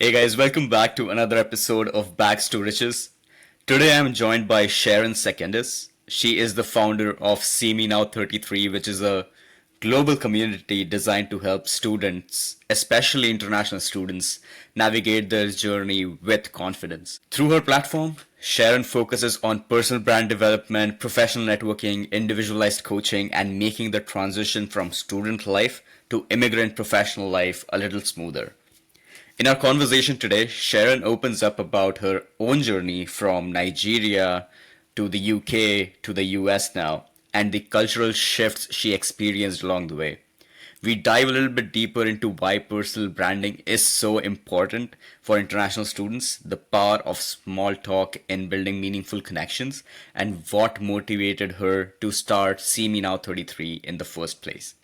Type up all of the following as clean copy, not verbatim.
Hey guys, welcome back to another episode of Bags to Riches. Today I'm joined by Sharon Secondus. She is the founder of SeeMeNow33, which is a global community designed to help students, especially international students, navigate their journey with confidence. Through her platform, Sharon focuses on personal brand development, professional networking, individualized coaching, and making the transition from student life to immigrant professional life a little smoother. In our conversation today, Sharon opens up about her own journey from Nigeria to the UK to the US now and the cultural shifts she experienced along the way. We dive a little bit deeper into why personal branding is so important for international students, the power of small talk in building meaningful connections, and what motivated her to start See Me Now 33 in the first place.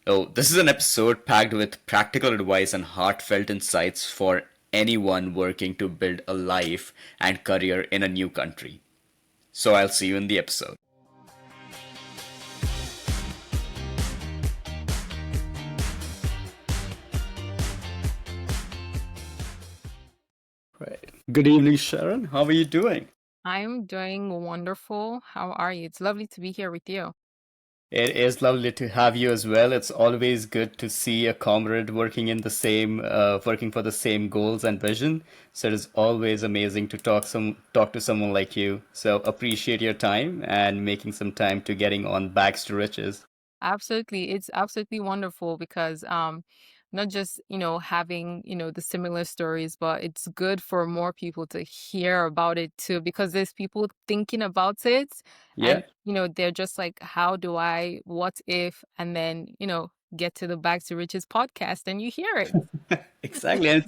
So, this is an episode packed with practical advice and heartfelt insights for anyone working to build a life and career in a new country. So, I'll see you in the episode. Right. Good evening, Sharon. How are you doing? I'm doing wonderful. How are you? It's lovely to be here with you. It is lovely to have you as well. It's always good to see a comrade working for the same goals and vision. So it is always amazing to talk to someone like you. So appreciate your time and making some time to getting on Bags to Riches. Absolutely. It's absolutely wonderful because not just, having, the similar stories, but it's good for more people to hear about it too, because there's people thinking about it Yeah, and, they're just like, how do I, what if, and then, get to the Back to Riches podcast and you hear it. exactly. And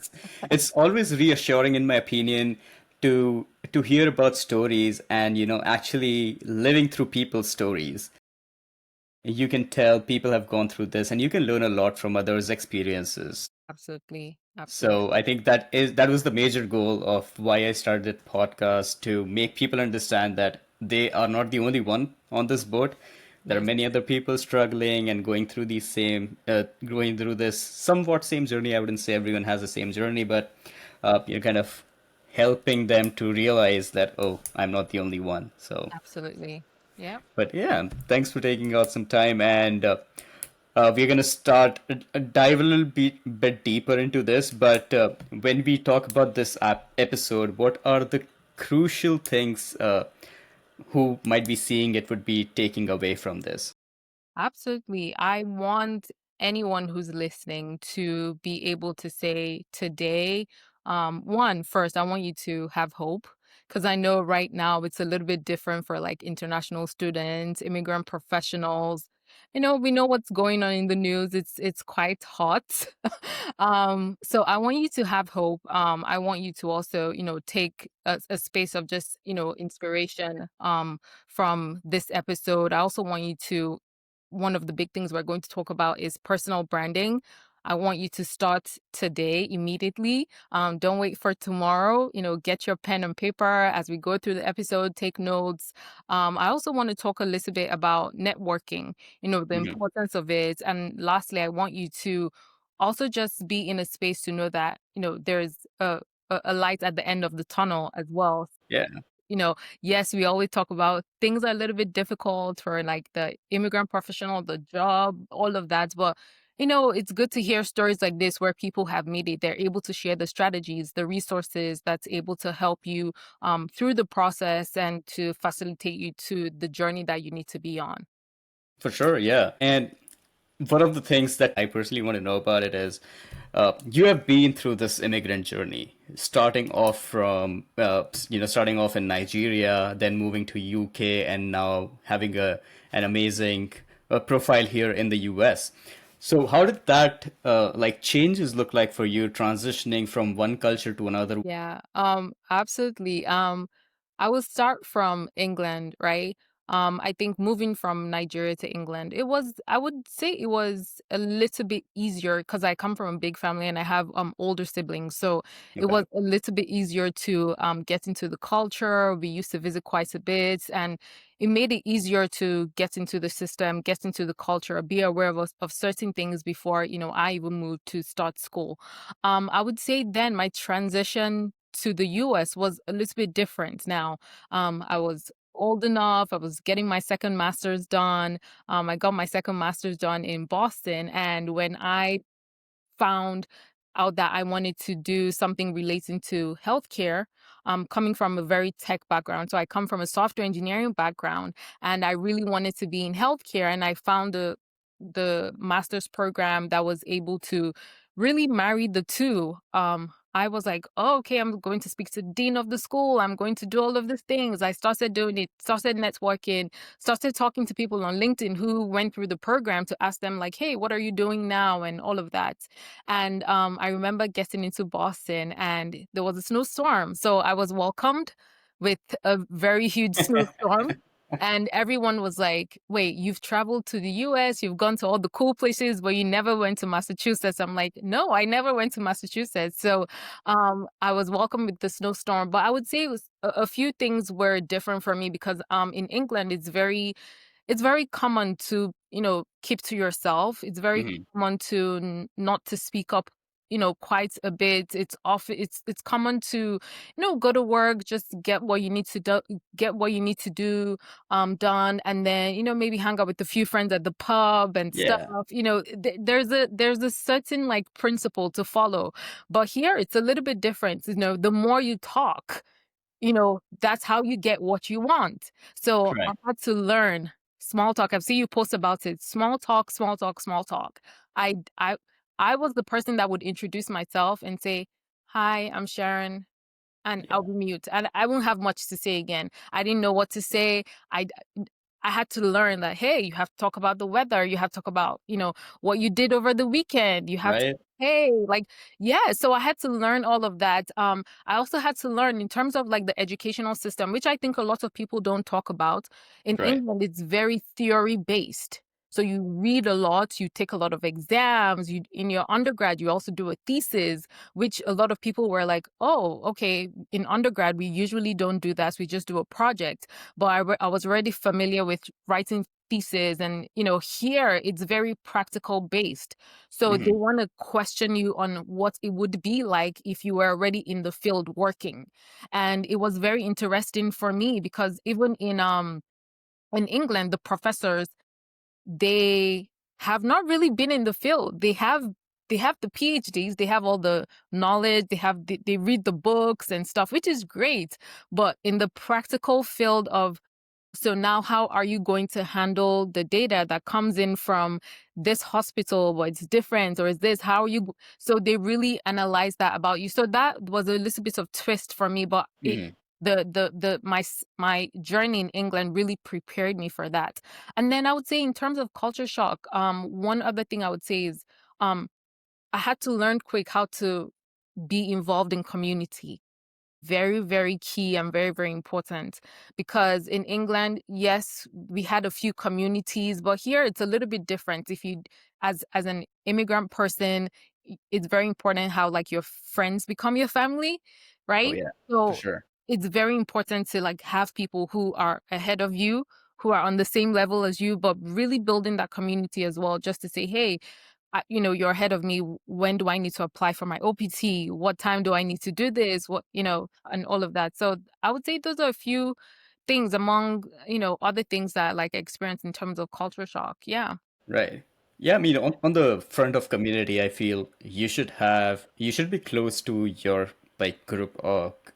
it's always reassuring, in my opinion, to hear about stories and actually living through people's stories. You can tell people have gone through this and you can learn a lot from others' experiences. Absolutely. So Absolutely. I think that was the major goal of why I started the podcast, to make people understand that they are not the only one on this boat. There are Yes. many other people struggling and going through this somewhat same journey. I wouldn't say everyone has the same journey, but you're kind of helping them to realize that, oh, I'm not the only one. So Absolutely. Yeah. but yeah, thanks for taking out some time, and we're gonna dive a bit deeper into this. But when we talk about this episode, what are the crucial things who might be seeing it would be taking away from this? Absolutely. I want anyone who's listening to be able to say today, one, first, I want you to have hope because I know right now it's a little bit different for like international students, immigrant professionals. We know what's going on in the news. It's quite hot. So I want you to have hope. I want you to also, take a space of just, inspiration from this episode. I also want you to one of the big things we're going to talk about is personal branding. I want you to start today immediately. Don't wait for tomorrow. Get your pen and paper as we go through the episode, take notes. I also want to talk a little bit about networking, the Mhm. importance of it. And lastly, I want you to also just be in a space to know that, there's a light at the end of the tunnel as well. Yeah, Yes, we always talk about things are a little bit difficult for like the immigrant professional, the job, all of that. But, it's good to hear stories like this where people have made it. They're able to share the strategies, the resources that's able to help you through the process and to facilitate you to the journey that you need to be on. for sure. Yeah, and one of the things that I personally want to know about it is you have been through this immigrant journey, starting off in Nigeria, then moving to UK, and now having a an amazing profile here in the US. So how did that changes look like for you transitioning from one culture to another? Yeah, absolutely. I will start from England, right? I think moving from Nigeria to England, I would say it was a little bit easier because I come from a big family and I have older siblings. So it Okay. was a little bit easier to get into the culture. We used to visit quite a bit, and it made it easier to get into the system, get into the culture, be aware of certain things before, I even moved to start school. I would say then my transition to the US was a little bit different now. I was old enough. I was getting my second master's done. I got my second master's done in Boston. And when I found out that I wanted to do something relating to healthcare, coming from a very tech background. So I come from a software engineering background, and I really wanted to be in healthcare. And I found the master's program that was able to really marry the two. I was like, oh, okay, I'm going to speak to the dean of the school. I'm going to do all of these things. I started doing it, started networking, started talking to people on LinkedIn who went through the program to ask them, like, hey, what are you doing now? And all of that. And I remember getting into Boston and there was a snowstorm. So I was welcomed with a very huge snowstorm. And everyone was like, wait, you've traveled to the US, you've gone to all the cool places, but you never went to Massachusetts. I'm like, no, I never went to Massachusetts. So I was welcomed with the snowstorm. But I would say it was a few things were different for me because in England, it's very common to, keep to yourself. It's very Hmm. common to not to speak up, quite a bit. It's common to, go to work, just get what you need to do, done, and then, maybe hang out with a few friends at the pub and stuff. Yeah. There's a certain like principle to follow. But here it's a little bit different. The more you talk, that's how you get what you want. So I Right. had to learn small talk. I've seen you post about it. Small talk, small talk, small talk. I I I was the person that would introduce myself and say, "Hi, I'm Sharon," and I'll Yeah. be mute. And I won't have much to say again. I didn't know what to say. I had to learn that, hey, you have to talk about the weather. You have to talk about, what you did over the weekend. You have to, Right. hey, like, yeah. So I had to learn all of that. I also had to learn in terms of like the educational system, which I think a lot of people don't talk about. In Right. England, it's very theory based. So you read a lot, you take a lot of exams, you in your undergrad, you also do a thesis, which a lot of people were like, oh, okay, in undergrad, we usually don't do that. We just do a project. But I was already familiar with writing thesis, and here it's very practical based, so they Hmm. want to question you on what it would be like if you were already in the field working. And it was very interesting for me because even in England, the professors, they have not really been in the field. They have the PhDs, they have all the knowledge, they read the books and stuff, which is great. But in the practical field of, so now how are you going to handle the data that comes in from this hospital? Well, it's different, or is this, how are you? So they really analyze that about you. So that was a little bit of twist for me, but Hmm. my journey in England really prepared me for that. And then I would say in terms of culture shock, one other thing I would say is um I had to learn quick how to be involved in community. Very, very key and very, very important, because in England, yes, we had a few communities, but here it's a little bit different. If you, as an immigrant person, it's very important how like your friends become your family, Oh right? yeah, for So sure. it's very important to like have people who are ahead of you, who are on the same level as you, but really building that community as well, just to say, hey, you're ahead of me. When do I need to apply for my OPT? What time do I need to do this? And all of that. So I would say those are a few things among, other things that like experience in terms of culture shock. Yeah. Right. Yeah, I mean, on the front of community, I feel you should be close to your like group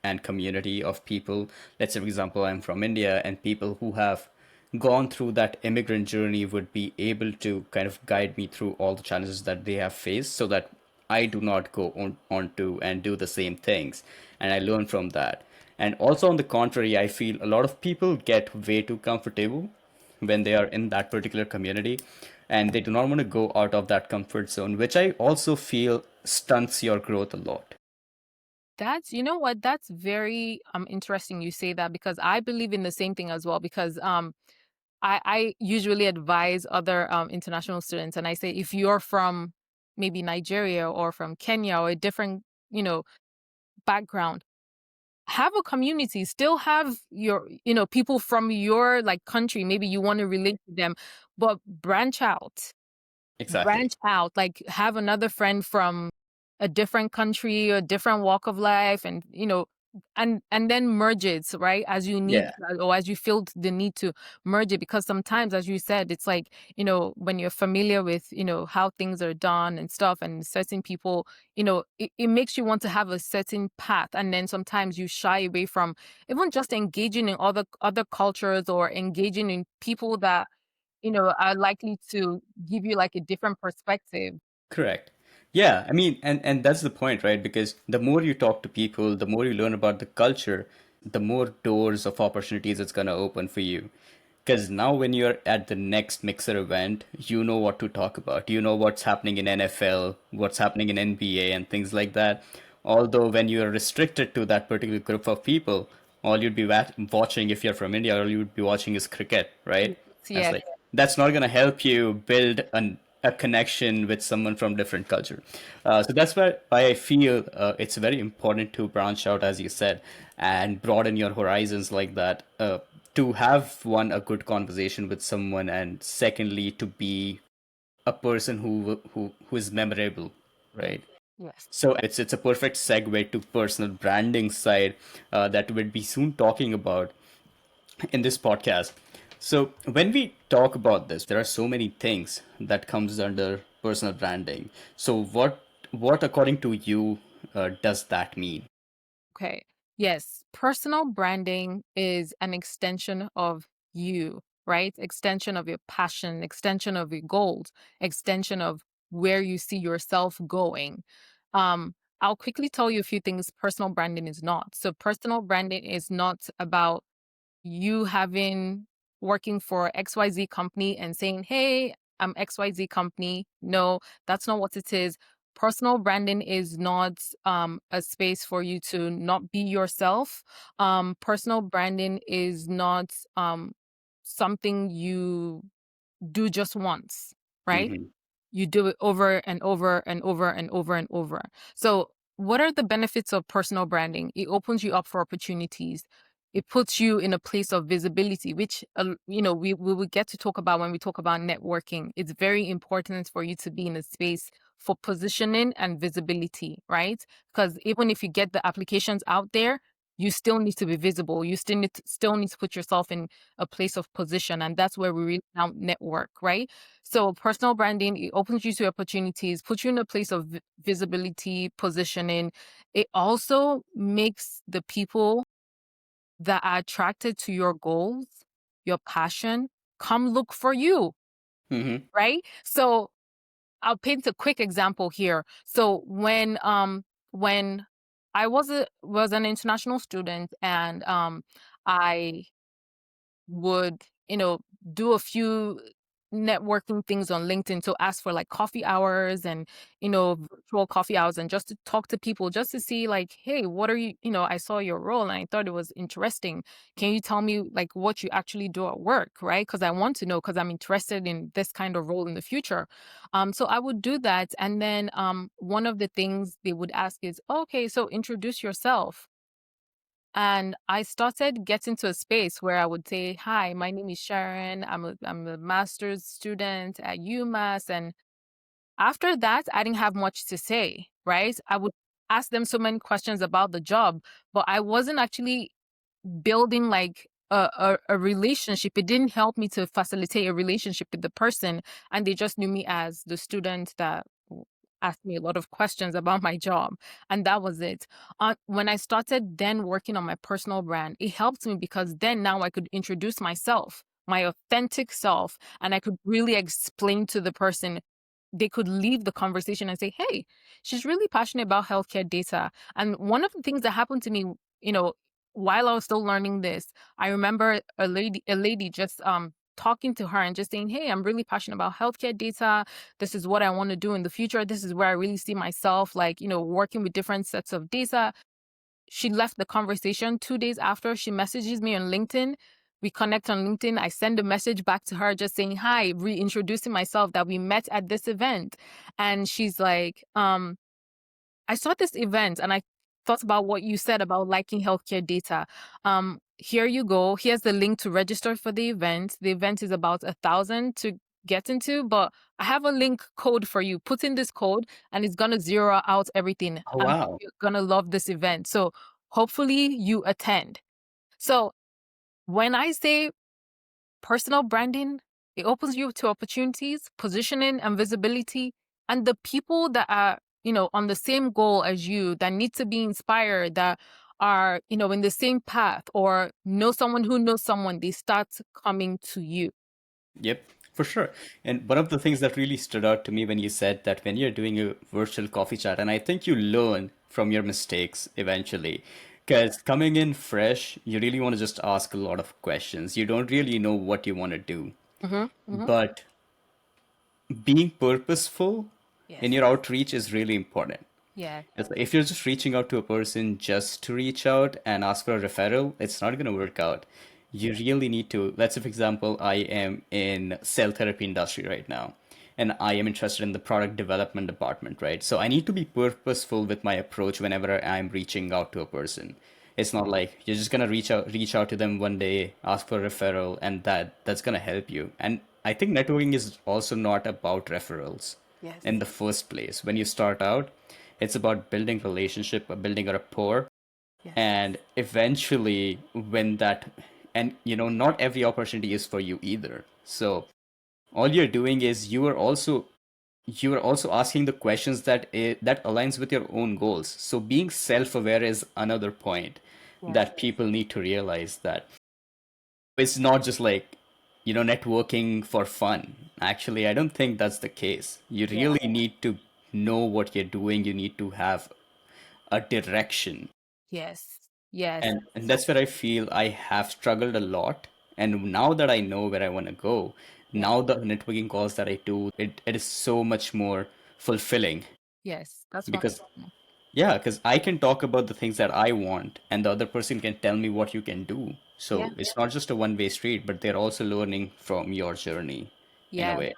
and community of people. Let's say, for example, I'm from India, and people who have gone through that immigrant journey would be able to kind of guide me through all the challenges that they have faced so that I do not go on to and do the same things. And I learn from that. And also on the contrary, I feel a lot of people get way too comfortable when they are in that particular community and they do not want to go out of that comfort zone, which I also feel stunts your growth a lot. That's, you know what, that's very interesting you say that, because I believe in the same thing as well. Because I usually advise other international students, and I say if you're from maybe Nigeria or from Kenya or a different, you know, background, have a community, still have your, people from your like country. Maybe you want to relate to them, but Exactly. branch out, like have another friend from a different country, a different walk of life, and and then merge it, right, as you need, Yeah. or as you feel the need to merge it, because sometimes, as you said, it's like, when you're familiar with, how things are done and stuff, and certain people, it makes you want to have a certain path, and then sometimes you shy away from even just engaging in other cultures, or engaging in people that are likely to give you like a different perspective. Correct. Yeah, I mean, and that's the point, right? Because the more you talk to people, the more you learn about the culture, the more doors of opportunities it's gonna open for you. Because now when you're at the next Mixer event, you know what to talk about. You know what's happening in NFL, what's happening in NBA, and things like that. Although when you're restricted to that particular group of people, all you'd be watching, if you're from India, all you'd be watching is cricket, right? Yes, And it's yes, like that's not going to help you build a connection with someone from different culture. So that's why I feel it's very important to branch out, as you said, and broaden your horizons like that. To have one a good conversation with someone, and secondly to be a person who is memorable, right? yes. So it's a perfect segue to personal branding side that we'll be soon talking about in this podcast. So when we talk about this, there are so many things that comes under personal branding. So what according to you does that mean? Okay. Yes. Personal branding is an extension of you, right? Extension of your passion, extension of your goals, extension of where you see yourself going. I'll quickly tell you a few things personal branding is not. So, personal branding is not about you having working for XYZ company and saying, "Hey, I'm XYZ company." No, that's not what it is. Personal branding is not a space for you to not be yourself. Personal branding is not something you do just once, right? Hmm. You do it over and over and over and over and over. So, what are the benefits of personal branding? It opens you up for opportunities. It puts you in a place of visibility, which we will get to talk about when we talk about networking. It's very important for you to be in a space for positioning and visibility, right? Because even if you get the applications out there, you still need to be visible. You still need to put yourself in a place of position, and that's where we really now network, right? So personal branding, it opens you to opportunities, puts you in a place of visibility, positioning. It also makes the people that are attracted to your goals, your passion, come look for you, Hmm. right? So I'll paint a quick example here. So when I was an international student, and I would, do a few networking things on LinkedIn. So ask for like coffee hours and, virtual coffee hours, and just to talk to people, just to see like, hey, what are you, I saw your role and I thought it was interesting. Can you tell me like what you actually do at work? Right. Cause I want to know, cause I'm interested in this kind of role in the future. So I would do that. And then one of the things they would ask is, okay, so introduce yourself. And I started getting to a space where I would say, "Hi, my name is Sharon. I'm a master's student at UMass." And after that, I didn't have much to say, right? I would ask them so many questions about the job, but I wasn't actually building like a relationship. It didn't help me to facilitate a relationship with the person, and they just knew me as the student that asked me a lot of questions about my job, and that was it. When I started then working on my personal brand, it helped me because then now I could introduce myself, my authentic self, and I could really explain to the person. They could leave the conversation and say, "Hey, she's really passionate about healthcare data." And one of the things that happened to me, you know, while I was still learning this, I remember a lady just talking to her and just saying, "Hey, I'm really passionate about healthcare data. This is what I want to do in the future. This is where I really see myself, like, working with different sets of data." She left the conversation. 2 days after, she messages me on LinkedIn. We connect on LinkedIn. I send a message back to her just saying hi, reintroducing myself that we met at this event. And she's like, I saw this event and I thought about what you said about liking healthcare data. Here you go. Here's the link to register for the event. The event is about 1,000 to get into, but I have a link code for you. Put in this code and it's gonna zero out everything. Oh, And wow. you're gonna love this event. So hopefully you attend. So when I say personal branding, it opens you to opportunities, positioning, and visibility. And the people that are, on the same goal as you, that need to be inspired, that are, in the same path, or know someone who knows someone, they start coming to you. Yep, for sure. And one of the things that really stood out to me when you said that when you're doing a virtual coffee chat, and I think you learn from your mistakes eventually. Because coming in fresh, you really want to just ask a lot of questions. You don't really know what you want to do. Mm-hmm, mm-hmm. But being purposeful in Yes. your outreach is really important. Yeah. If you're just reaching out to a person just to reach out and ask for a referral, it's not going to work out. You really need to, let's say, for example, I am in cell therapy industry right now, and I am interested in the product development department, right? So I need to be purposeful with my approach whenever I'm reaching out to a person. It's not like you're just gonna reach out to them one day, ask for a referral, and that's gonna help you. And I think networking is also not about referrals Yes. in the first place. When you start out, it's about building relationship, building a rapport, Yes. and eventually when that, and not every opportunity is for you either. So all you're doing is you are also asking the questions that aligns with your own goals. So being self-aware is another point Yes. that people need to realize, that it's not just like networking for fun. Actually, I don't think that's the case. You Yes. really need to know what you're doing. You need to have a direction. Yes. Yes. And that's where I feel I have struggled a lot. And now that I know where I want to go, Yes. now the networking calls that I do, it is so much more fulfilling. Yes. That's Because wonderful. yeah, because I can talk about the things that I want, and the other person can tell me what you can do. Yeah. So it's not just a one-way street, but they're also learning from your journey in a Yeah. way.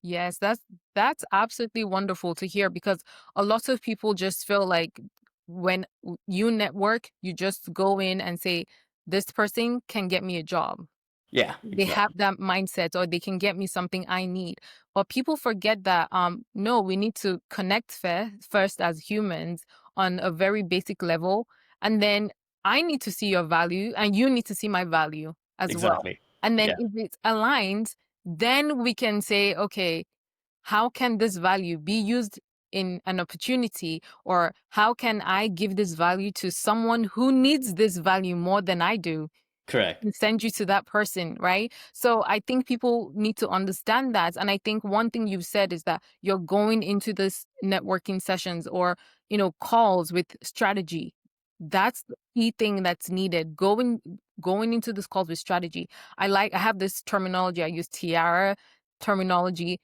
Yes, that's absolutely wonderful to hear, because a lot of people just feel like when you network, you just go in and say, this person can get me a job. Yeah, They have exactly. that mindset, or they can get me something I need. But people forget that no, we need to connect first as humans on a very basic level. And then I need to see your value and you need to see my value as well. Exactly. And then Yeah, if it's aligned, then we can say, okay, how can this value be used in an opportunity, or how can I give this value to someone who needs this value more than I do, correct. and send you to that person, right? So I think people need to understand that. And I think one thing you've said is that you're going into this networking sessions, or, calls with strategy. That's the key thing that's needed. Going into this calls with strategy. I have this terminology. I use tiara terminology.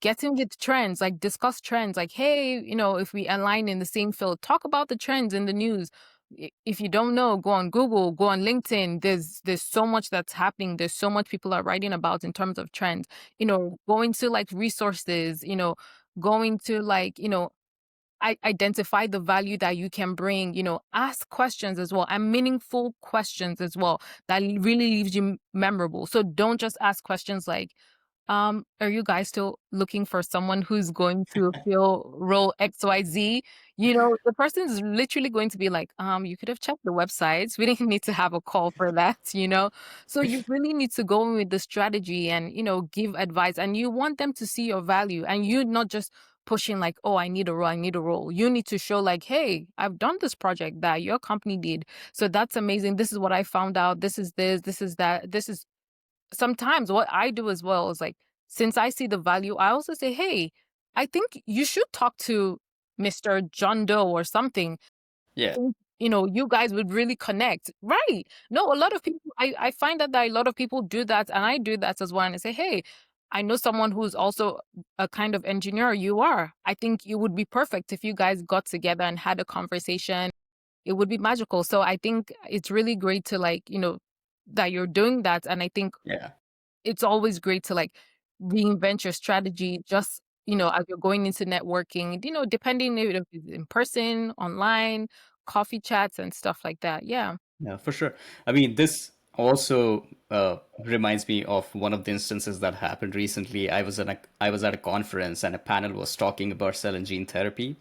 Getting with trends, like discuss trends, like, hey, if we align in the same field, talk about the trends in the news. If you don't know, go on Google, go on LinkedIn. There's so much that's happening. There's so much people are writing about in terms of trends. Going to like resources, going to like, identify the value that you can bring, ask questions as well, and meaningful questions as well, that really leaves you memorable. So don't just ask questions like, are you guys still looking for someone who's going to fill role XYZ? The person is literally going to be like, you could have checked the websites. We didn't need to have a call for that. So you really need to go in with the strategy and, give advice, and you want them to see your value, and you not just pushing like, oh, I need a role, I need a role. You need to show like, hey, I've done this project that your company did. So that's amazing. This is what I found out. This is that. This is sometimes what I do as well is like, since I see the value, I also say, hey, I think you should talk to Mr. John Doe or something. Yeah, You guys would really connect. Right. No, a lot of people, I find that a lot of people do that, and I do that as well. And I say, hey, I know someone who's also a kind of engineer you are. I think it would be perfect if you guys got together and had a conversation. It would be magical. So I think it's really great to like, that you're doing that. And I think Yeah. it's always great to like reinvent your strategy just, as you're going into networking, depending if it's in person, online, coffee chats and stuff like that. Yeah. Yeah, for sure. I mean, this also reminds me of one of the instances that happened recently. I was at a conference and a panel was talking about cell and gene therapy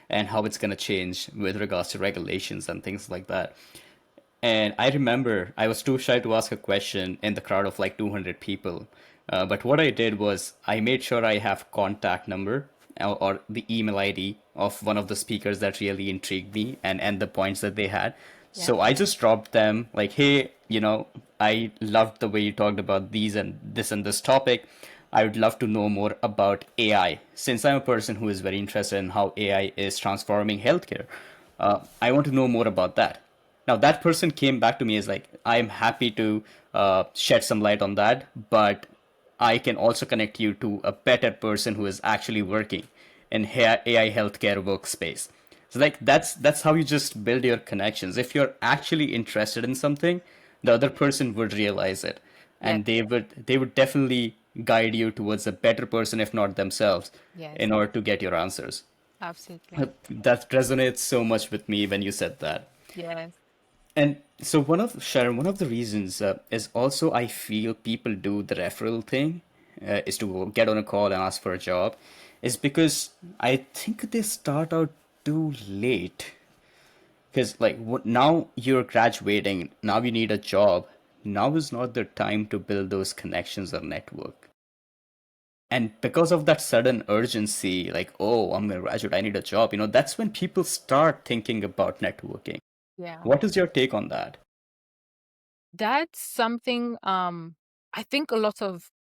and how it's going to change with regards to regulations and things like that. And I remember I was too shy to ask a question in the crowd of like 200 people. But what I did was I made sure I have contact number or the email ID of one of the speakers that really intrigued me and the points that they had. Yeah. So I just dropped them like, hey, I loved the way you talked about these and this topic. I would love to know more about AI since I'm a person who is very interested in how AI is transforming healthcare. I want to know more about that. Now that person came back to me as like, I'm happy to shed some light on that, but I can also connect you to a better person who is actually working in AI healthcare workspace. So like that's how you just build your connections. If you're actually interested in something, the other person would realize it, Yes. and they would definitely guide you towards a better person, if not themselves, Yes. in order to get your answers. Absolutely. That resonates so much with me when you said that. Yes. And so one of the reasons is also I feel people do the referral thing, is to get on a call and ask for a job, is because I think they start out too late. Because like now you're graduating, now you need a job. Now is not the time to build those connections or network. And because of that sudden urgency, like, oh, I'm gonna graduate, I need a job, that's when people start thinking about networking. Yeah. What is your take on that? That's something I think a lot of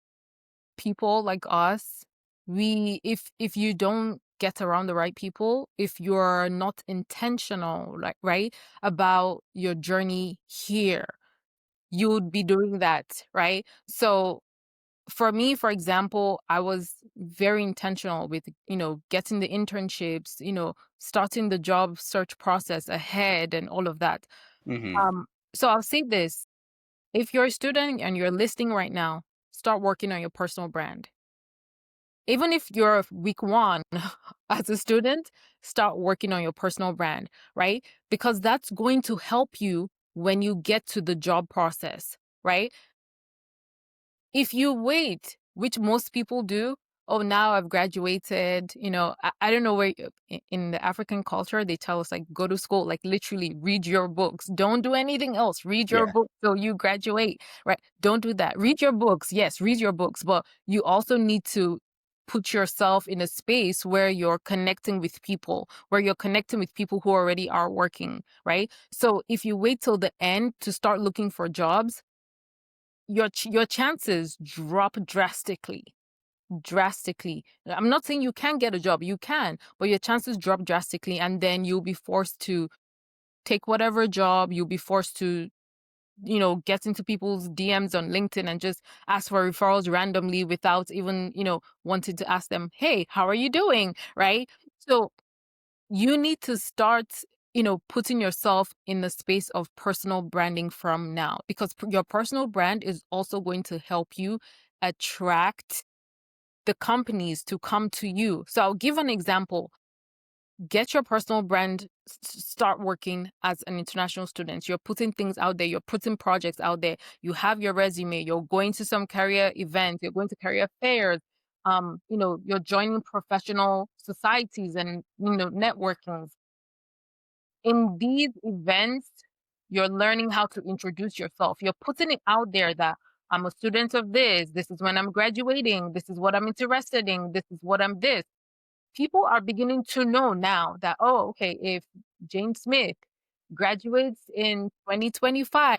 people like us, we if you don't get around the right people, if you're not intentional, like right, about your journey here, you would be doing that, right? So for me, for example, I was very intentional with, getting the internships, starting the job search process ahead and all of that. Mm-hmm. So I'll say this. If you're a student and you're listening right now, start working on your personal brand. Even if you're week one as a student, start working on your personal brand, right? Because that's going to help you when you get to the job process, right? If you wait, which most people do, oh, now I've graduated, I don't know where in the African culture, they tell us like, go to school, like literally read your books. Don't do anything else. Read your Yeah. books till you graduate, right? Don't do that. Read your books. Yes, read your books, but you also need to put yourself in a space where you're connecting with people, where you're connecting with people who already are working, right? So if you wait till the end to start looking for jobs, your chances drop drastically. I'm not saying you can't get a job, you can, but your chances drop drastically, and then you'll be forced to take whatever job. You'll be forced to get into people's DMs on LinkedIn and just ask for referrals randomly without even wanting to ask them, hey, how are you doing, right? So you need to start putting yourself in the space of personal branding from now, because your personal brand is also going to help you attract the companies to come to you. So I'll give an example. Get your personal brand, start working as an international student. You're putting things out there, you're putting projects out there, you have your resume, you're going to some career events, you're going to career fairs, you're joining professional societies and networking. In these events, you're learning how to introduce yourself. You're putting it out there that I'm a student of this is when I'm graduating, this is what I'm interested in, this is what I'm this. People are beginning to know now that, oh, okay, if Jane Smith graduates in 2025,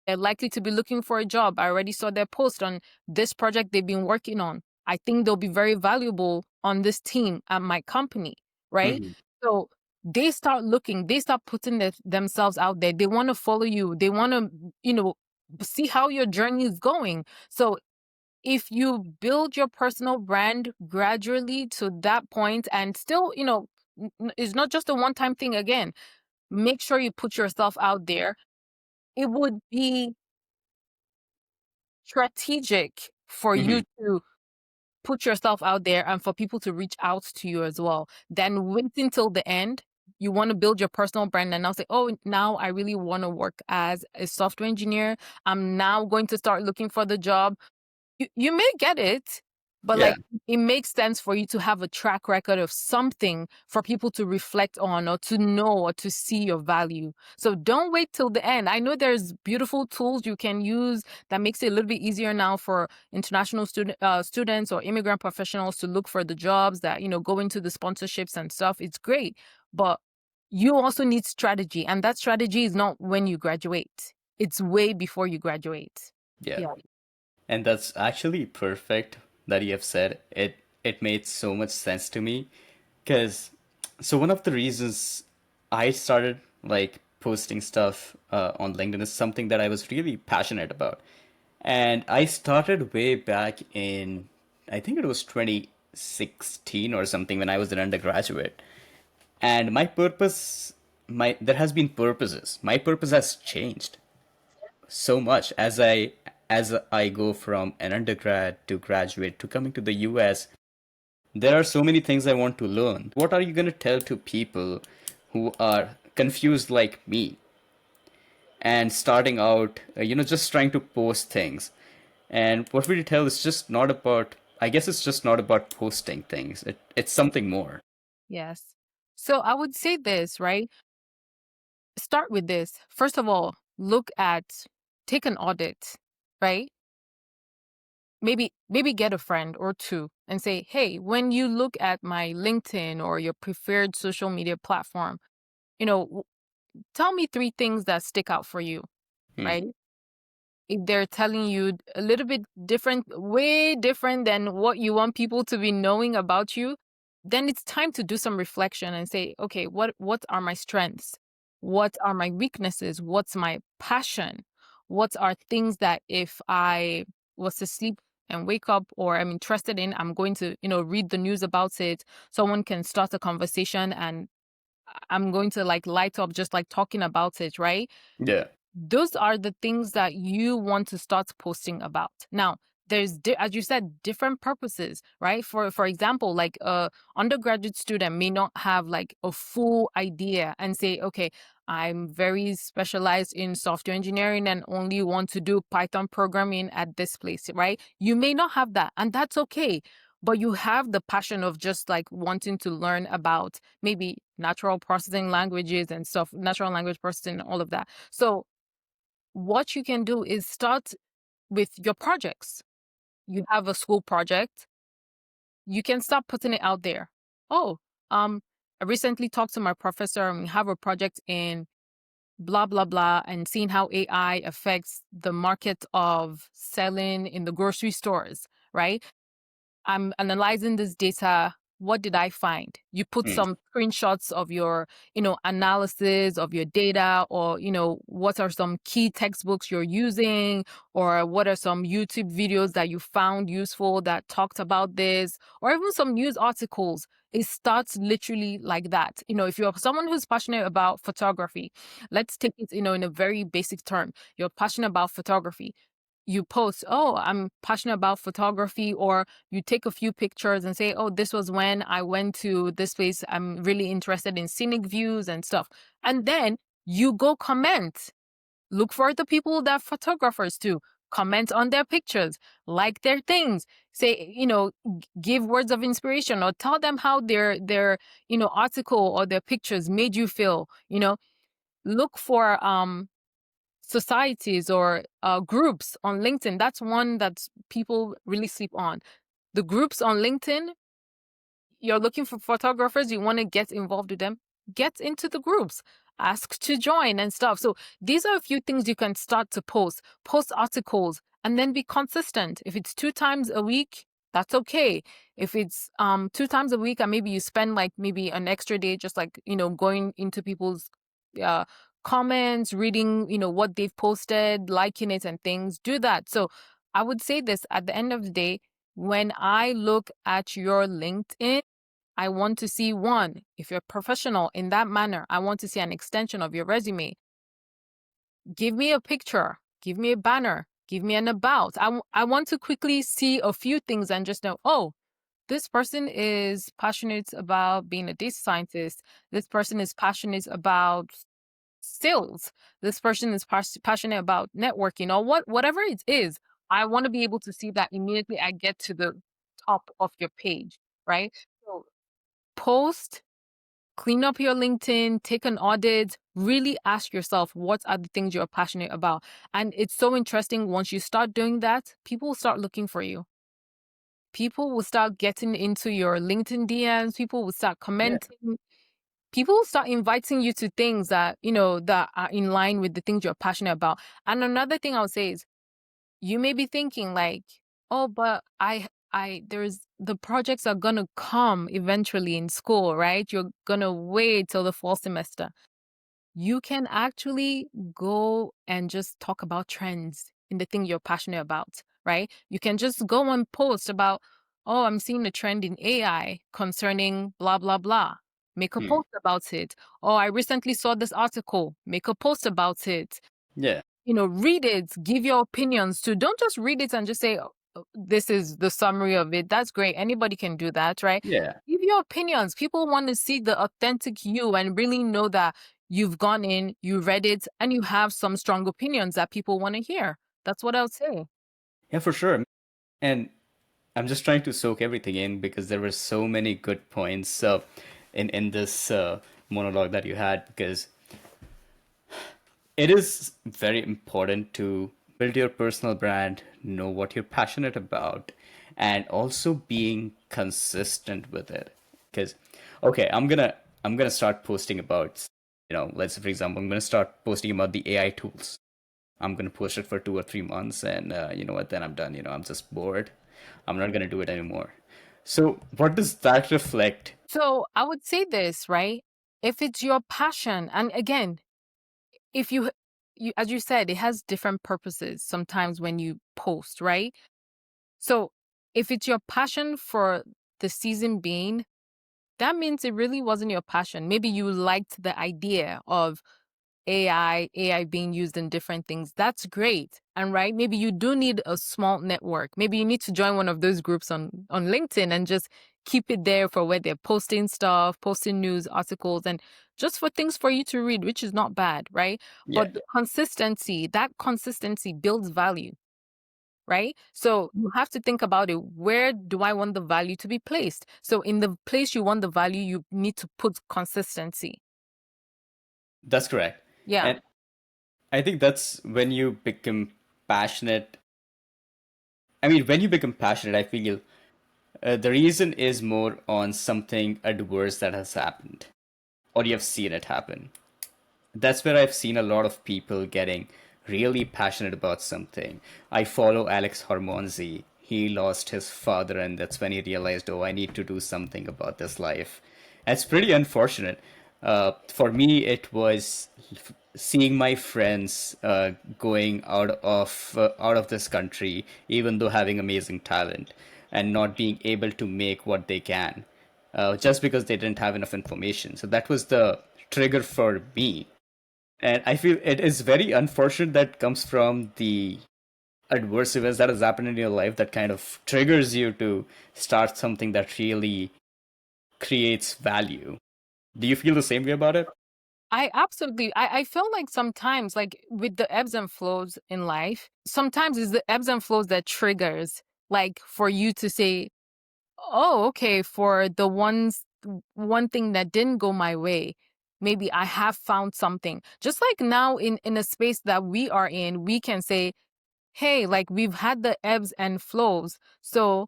they're likely to be looking for a job. I already saw their post on this project they've been working on. I think they'll be very valuable on this team at my company, right? Mm-hmm. So they start looking, they start putting themselves out there. They want to follow you. They want to, see how your journey is going. So if you build your personal brand gradually to that point and still, it's not just a one time thing again, make sure you put yourself out there. It would be strategic for Hmm. you to put yourself out there and for people to reach out to you as well than waiting till the end. You want to build your personal brand and now say, oh, now I really want to work as a software engineer. I'm now going to start looking for the job. You may get it, but Yeah, like it makes sense for you to have a track record of something for people to reflect on or to know or to see your value. So don't wait till the end. I know there's beautiful tools you can use that makes it a little bit easier now for international students or immigrant professionals to look for the jobs that, go into the sponsorships and stuff. It's great, but you also need strategy, and that strategy is not when you graduate. It's way before you graduate. yeah. Yeah. And that's actually perfect that you have said. It made so much sense to me. Because, so one of the reasons I started like posting stuff on LinkedIn is something that I was really passionate about. And I started way back in, I think it was 2016 or something when I was an undergraduate. And my purpose, there has been purposes. My purpose has changed so much as I go from an undergrad to graduate to coming to the US. There are so many things I want to learn. What are you going to tell to people who are confused like me and starting out, just trying to post things? And what we tell is just not about, I guess it's just not about posting things. It's something more. Yes. So I would say this, right? Start with this. First of all, take an audit, right? Maybe get a friend or two and say, "Hey, when you look at my LinkedIn or your preferred social media platform, you know, w- tell me three things that stick out for you," Hmm. right? If they're telling you a little bit different, way different than what you want people to be knowing about you, then it's time to do some reflection and say, okay, what are my strengths? What are my weaknesses? What's my passion? What are things that if I was to sleep and wake up or I'm interested in, I'm going to, read the news about it. Someone can start a conversation and I'm going to like light up just like talking about it, right? Yeah. Those are the things that you want to start posting about. Now, as you said, different purposes, right? For example, like a undergraduate student may not have like a full idea and say, okay, I'm very specialized in software engineering and only want to do Python programming at this place, right? You may not have that, and that's okay. But you have the passion of just like wanting to learn about maybe natural processing languages and stuff, natural language processing, all of that. So what you can do is start with your projects. You have a school project, you can start putting it out there. Oh, I recently talked to my professor and we have a project in blah blah blah and seeing how AI affects the market of selling in the grocery stores, right? I'm analyzing this data. What did I find? You put Hmm. some screenshots of your, analysis of your data, or, what are some key textbooks you're using, or what are some YouTube videos that you found useful that talked about this, or even some news articles. It starts literally like that. If you're someone who's passionate about photography, let's take it, in a very basic term. You're passionate about photography, you post, oh, I'm passionate about photography, or you take a few pictures and say, oh, this was when I went to this place. I'm really interested in scenic views and stuff. And then you go comment. Look for the people that photographers do. Comment on their pictures, like their things. Say, give words of inspiration or tell them how their article or their pictures made you feel. Look for societies or groups on LinkedIn. That's one that people really sleep on. The groups on LinkedIn, you're looking for photographers, you want to get involved with them, get into the groups, ask to join and stuff. So these are a few things you can start to post articles, and then be consistent. If it's 2 times a week, that's okay. If it's 2 times a week and maybe you spend like maybe an extra day just like, going into people's uh comments, reading, what they've posted, liking it and things, do that. So I would say this: at the end of the day, when I look at your LinkedIn, I want to see, one, if you're professional in that manner, I want to see an extension of your resume. Give me a picture, give me a banner, Give me an about. I want to quickly see a few things and just know, oh, this person is passionate about being a data scientist. This person is passionate about sales. This person is passionate about networking or whatever it is. I want to be able to see that immediately I get to the top of your page, right? So post, clean up your LinkedIn, take an audit, really ask yourself what are the things you're passionate about. And it's so interesting once you start doing that, people will start looking for you. People will start getting into your LinkedIn DMs, people will start Yeah. commenting, people will start inviting you to things that, that are in line with the things you're passionate about. And another thing I would say is you may be thinking like, oh, but there's the projects are gonna come eventually in school, right? You're gonna wait till the fall semester. You can actually go and just talk about trends in the thing you're passionate about, right? You can just go and post about, oh, I'm seeing a trend in AI concerning blah, blah, blah. Make a Hmm. post about it. Oh, I recently saw this article. Make a post about it. Yeah. Read it, give your opinions too. Don't just read it and just say, "Oh, this is the summary of it." That's great. Anybody can do that, right? Yeah. Give your opinions. People want to see the authentic you and really know that you've gone in, you read it, and you have some strong opinions that people want to hear. That's what I would say. Yeah, for sure. And I'm just trying to soak everything in because there were so many good points in this monologue that you had. Because it is very important to build your personal brand, know what you're passionate about, and also being consistent with it. Because, okay, I'm gonna start posting about, let's say for example, I'm gonna start posting about the AI tools. I'm gonna post it for 2 or 3 months, and you know what? Then I'm done. I'm just bored. I'm not gonna do it anymore. So, what does that reflect? So I would say this, right? If it's your passion, and again, if you as you said, it has different purposes sometimes when you post, right? So if it's your passion for the season being, that means it really wasn't your passion. Maybe you liked the idea of AI being used in different things. That's great. And right, maybe you do need a small network. Maybe you need to join one of those groups on LinkedIn and just keep it there for where they're posting stuff, posting news articles, and just for things for you to read, which is not bad, right? Yeah, But the consistency, that consistency builds value, right? So you have to think about it. Where do I want the value to be placed? So in the place you want the value, you need to put consistency. that's correct. Yeah. And I think that's when you become passionate. I mean, when you become passionate, I feel the reason is more on something adverse that has happened, or you have seen it happen. That's where I've seen a lot of people getting really passionate about something. I follow Alex Hormonzi. He lost his father, and that's when he realized, oh, I need to do something about this life. And it's pretty unfortunate. For me, it was seeing my friends going out of this country, even though having amazing talent, and not being able to make what they can, just because they didn't have enough information. So that was the trigger for me, and I feel it is very unfortunate that comes from the adverse events that has happened in your life that kind of triggers you to start something that really creates value. Do you feel the same way about it? I feel like sometimes, like with the ebbs and flows in life, sometimes it's the ebbs and flows that triggers, like for you to say, oh, okay, for the one thing that didn't go my way, maybe I have found something. Just like now in a space that we are in, we can say, hey, like we've had the ebbs and flows. So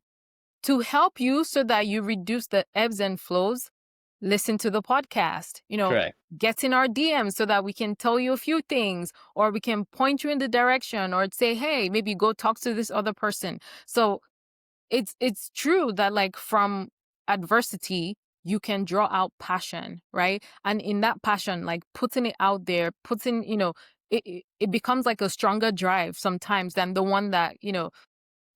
to help you so that you reduce the ebbs and flows, listen to the podcast, Correct. get in our DMs so that we can tell you a few things, or we can point you in the direction, or say, hey, maybe go talk to this other person. So it's true that like from adversity, you can draw out passion, right? And in that passion, like putting it out there, it becomes like a stronger drive sometimes than the one that,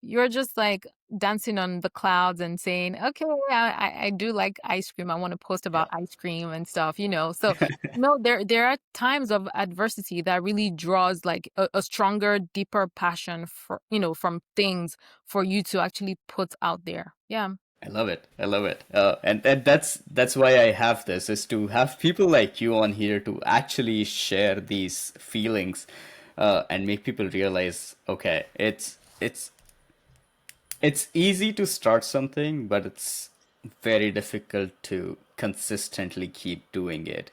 you're just like dancing on the clouds and saying, okay, I do like ice cream. I want to post about ice cream and stuff, So no, there are times of adversity that really draws like a stronger, deeper passion for, from things for you to actually put out there. Yeah. I love it. I love it. And that's why I have this, is to have people like you on here to actually share these feelings, and make people realize, okay, it's easy to start something, but it's very difficult to consistently keep doing it.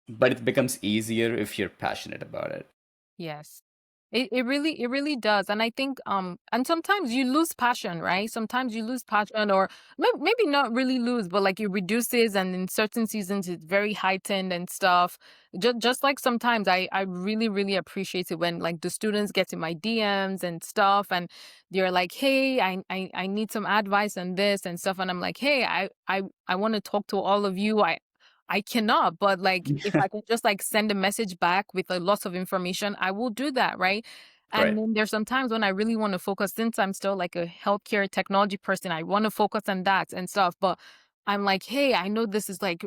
But it becomes easier if you're passionate about it. Yes. It really does. And I think and sometimes you lose passion, right? Sometimes you lose passion or maybe not really lose, but like it reduces and in certain seasons it's very heightened and stuff. Just like sometimes I really, really appreciate it when like the students get in my DMs and stuff and they're like, "Hey, I need some advice on this and stuff." And I'm like, "Hey, I want to talk to all of you. I cannot, but like if I can just like send a message back with a lot of information, I will do that, right? And Right. then there's some times when I really want to focus, since I'm still like a healthcare technology person, I want to focus on that and stuff. But I'm like, hey, I know this is like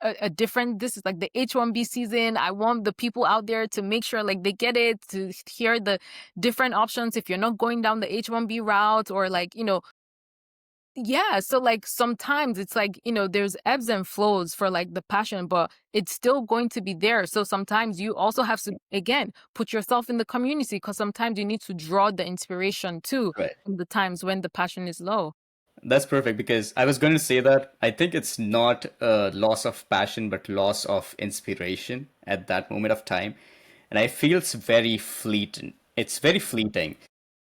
a different, this is like the H1B season. I want the people out there to make sure like they get it, to hear the different options if you're not going down the H1B route or like, yeah, so like sometimes it's like, there's ebbs and flows for like the passion, but it's still going to be there. So sometimes you also have to, again, put yourself in the community because sometimes you need to draw the inspiration too Right. in the times when the passion is low. That's perfect, because I was going to say that I think it's not a loss of passion, but loss of inspiration at that moment of time. And I feel it's very fleeting. It's very fleeting.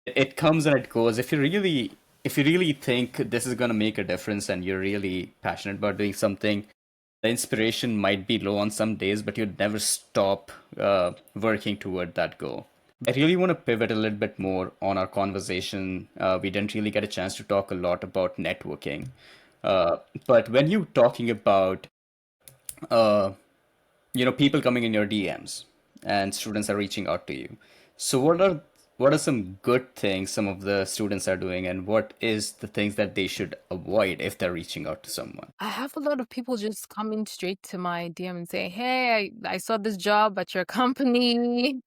It comes and it goes. If you really think this is going to make a difference and you're really passionate about doing something, the inspiration might be low on some days, but you'd never stop working toward that goal. I really want to pivot a little bit more on our conversation. We didn't really get a chance to talk a lot about networking. Uh, but when you're talking about, uh, people coming in your DMs and students are reaching out to you, so what are some good things some of the students are doing, and what is the things that they should avoid if they're reaching out to someone? I have a lot of people just coming straight to my DM and say, hey, I saw this job at your company.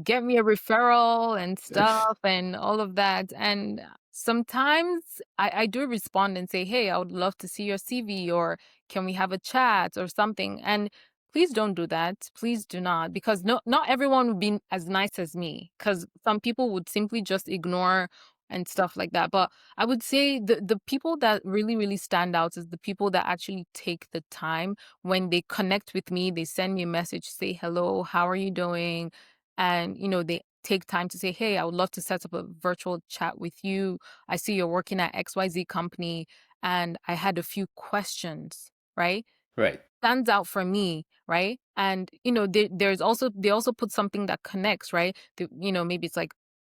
Get me a referral and stuff and all of that. And sometimes I do respond and say, hey, I would love to see your CV or can we have a chat or something? And please don't do that. Please do not, because not everyone would be as nice as me. Because some people would simply just ignore and stuff like that. But I would say the people that really, really stand out is the people that actually take the time when they connect with me, they send me a message, say hello, how are you doing? And they take time to say, hey, I would love to set up a virtual chat with you. I see you're working at XYZ company and I had a few questions, right? Right. Stands out for me, right? And they also put something that connects, right? Maybe it's like,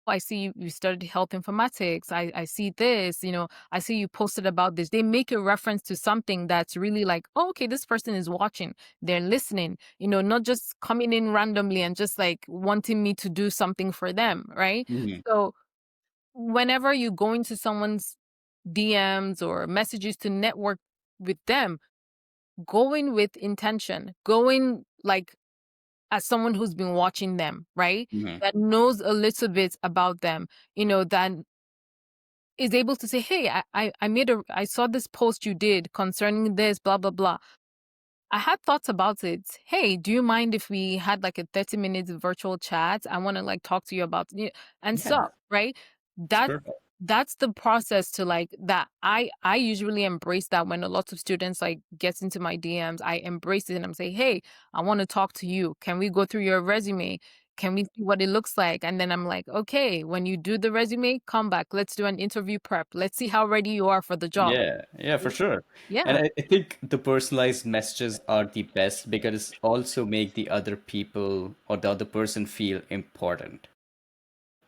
oh, I see you studied health informatics. I see this, I see you posted about this. They make a reference to something that's really like, oh, okay, this person is watching, they're listening, not just coming in randomly and just like wanting me to do something for them, right? Hmm. So whenever you go into someone's DMs or messages to network with them, going with intention, going like as someone who's been watching them, right? Hmm. That knows a little bit about them, that is able to say, hey, I saw this post you did concerning this, blah, blah, blah. I had thoughts about it. Hey, do you mind if we had like a 30 minutes virtual chat? I want to like talk to you about and Yeah, stuff, right? it's That perfect. that's the process to like that. I usually embrace that when a lot of students like gets into my DMs. I embrace it and I'm saying, hey, I want to talk to you. Can we go through your resume? Can we see what it looks like? And then I'm like, okay, when you do the resume, come back. Let's do an interview prep. Let's see how ready you are for the job. Yeah, yeah, for sure. And Yeah. I think the personalized messages are the best because also make the other people or the other person feel important.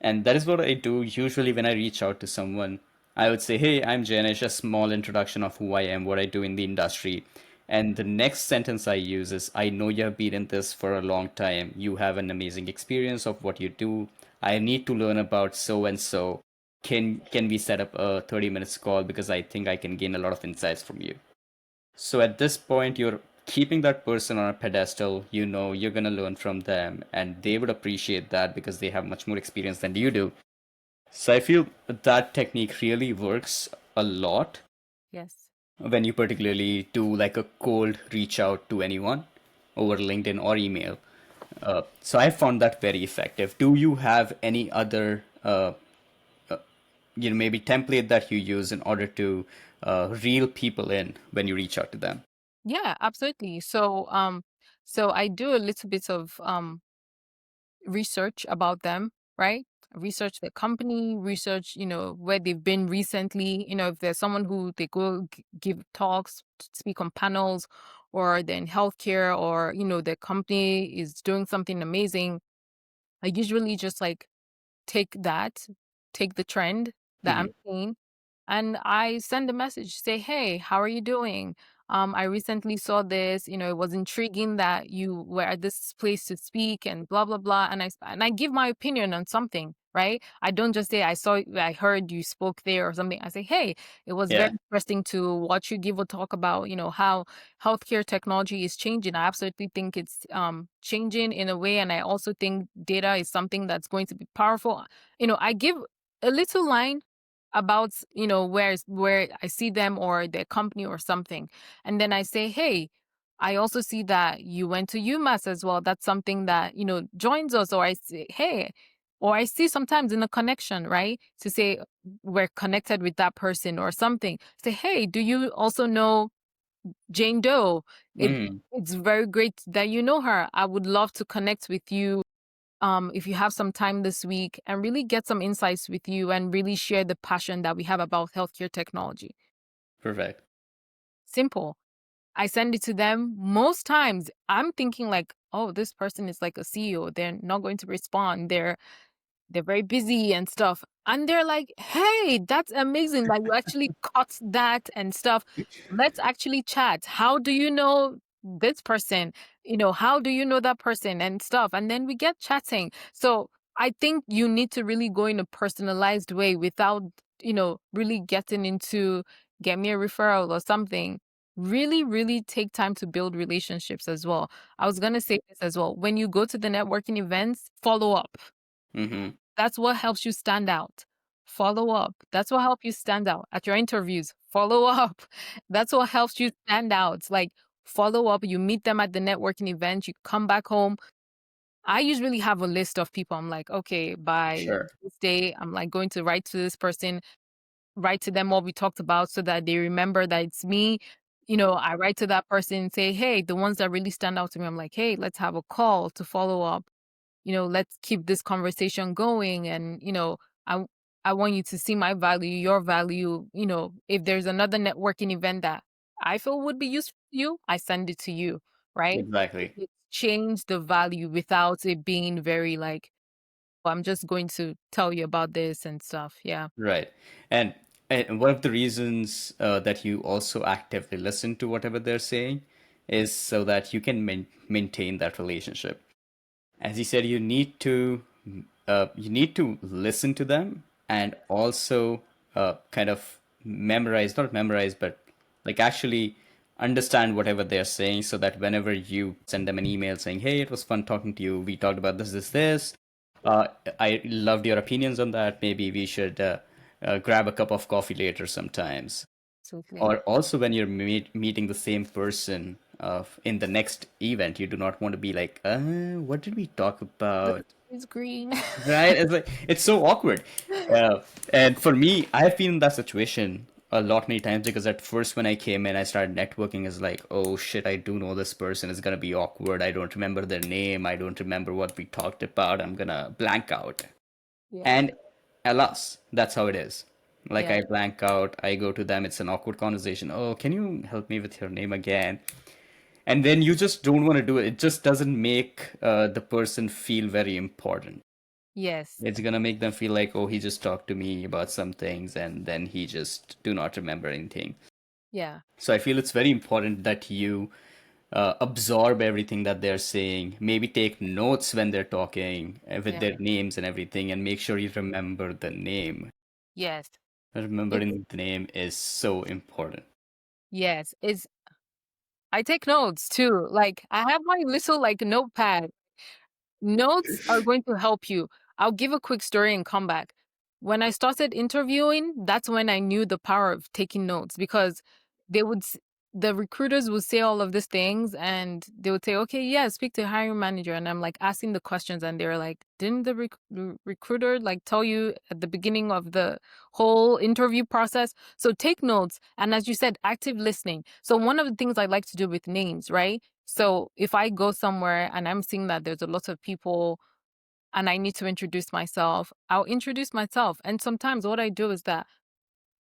And that is what I do usually when I reach out to someone. I would say, hey, I'm Janish, a small introduction of who I am, what I do in the industry. And the next sentence I use is, I know you have been in this for a long time. You have an amazing experience of what you do. I need to learn about so and so. can we set up a 30 minutes call because I think I can gain a lot of insights from you. So at this point, you're keeping that person on a pedestal. You know you're gonna learn from them, and they would appreciate that because they have much more experience than you do. So I feel that technique really works a lot Yes. when you particularly do like a cold reach out to anyone over LinkedIn or email. So I found that very effective. Do you have any other, maybe template that you use in order to reel people in when you reach out to them? Yeah, absolutely. So I do a little bit of research about them, right? Research the company, research, where they've been recently, if there's someone who they go give talks, speak on panels, or they're in healthcare, or, the company is doing something amazing. I usually just like take that, take the trend that I'm Hmm. seeing, and I send a message, say, "Hey, how are you doing? I recently saw this. It was intriguing that you were at this place to speak, and blah blah blah." And I give my opinion on something, right? I don't just say, I heard you spoke there or something. I say, "Hey, it was very Yeah. interesting to watch you give a talk about, how healthcare technology is changing. I absolutely think it's changing in a way, and I also think data is something that's going to be powerful." I give a little line about, where I see them or their company or something. And then I say, "Hey, I also see that you went to UMass as well. That's something that, joins us." Or I say, "Hey," or I see sometimes in a connection, right? To say we're connected with that person or something. Say, "Hey, do you also know Jane Doe? It Mm, it's very great that you know her. I would love to connect with you if you have some time this week and really get some insights with you and really share the passion that we have about healthcare technology." perfect. Simple. I send it to them. Most times I'm thinking like, oh, this person is like a CEO. They're not going to respond. They're very busy and stuff. And they're like, "Hey, that's amazing that you actually caught that and stuff. Let's actually chat. How do you know this person? How do you know that person and stuff?" And then we get chatting. So I think you need to really go in a personalized way without, really getting into get me a referral or something. Really, really take time to build relationships as well. I was going to say this as well. When you go to the networking events, follow up. Hmm. That's what helps you stand out. Follow up. That's what helps you stand out at your interviews. Follow up. That's what helps you stand out. Like, follow up. You meet them at the networking event. You come back home. I usually have a list of people. I'm like, okay, by Sure. this day, I'm like going to write to this person, write to them what we talked about so that they remember that it's me. I write to that person and say, hey, the ones that really stand out to me, I'm like, hey, let's have a call to follow up. Let's keep this conversation going. And, I I want you to see my value, your value. If there's another networking event that I feel would be useful to you, I send it to you, right? Exactly. It change the value without it being very like, "Oh, I'm just going to tell you about this and stuff." Yeah. Right. And, and one of the reasons that you also actively listen to whatever they're saying is so that you can maintain that relationship. As you said, you need to listen to them and also kind of memorize, not memorize, but like actually understand whatever they're saying so that whenever you send them an email saying, hey, it was fun talking to you, we talked about this, uh, I loved your opinions on that, maybe we should grab a cup of coffee later sometimes. Absolutely. Or also when you're meeting the same person in the next event, you do not want to be like, what did we talk about? It's green. Right? It's like it's so awkward. And for me, I've been in that situation a lot many times because at first when I came in, I started networking is like, oh shit, I do know this person. It's gonna be awkward. I don't remember their name. I don't remember what we talked about. I'm gonna blank out. Yeah. And alas, that's how it is. Like Yeah. I blank out, I go to them, it's an awkward conversation. Oh, can you help me with your name again? And then you just don't want to do it. It just doesn't make the person feel very important. Yes. It's gonna make them feel like, oh, he just talked to me about some things and then he just do not remember anything. Yeah. So I feel it's very important that you absorb everything that they're saying, maybe take notes when they're talking with Yeah. their names and everything, and make sure you remember the name. Yes. It, Remembering the name is so important. yes. It's I take notes too. Like I have my little like notepad. Notes are going to help you. I'll give a quick story and come back. When I started interviewing, that's when I knew the power of taking notes because they would s- the recruiters would say all of these things and they would say, "Okay, yeah, speak to the hiring manager." And I'm like asking the questions and they're like, "Didn't the recruiter like tell you at the beginning of the whole interview process?" So take notes and as you said, active listening. So one of the things I like to do with names, right? So if I go somewhere and I'm seeing that there's a lot of people and I need to introduce myself, I'll introduce myself. And sometimes what I do is that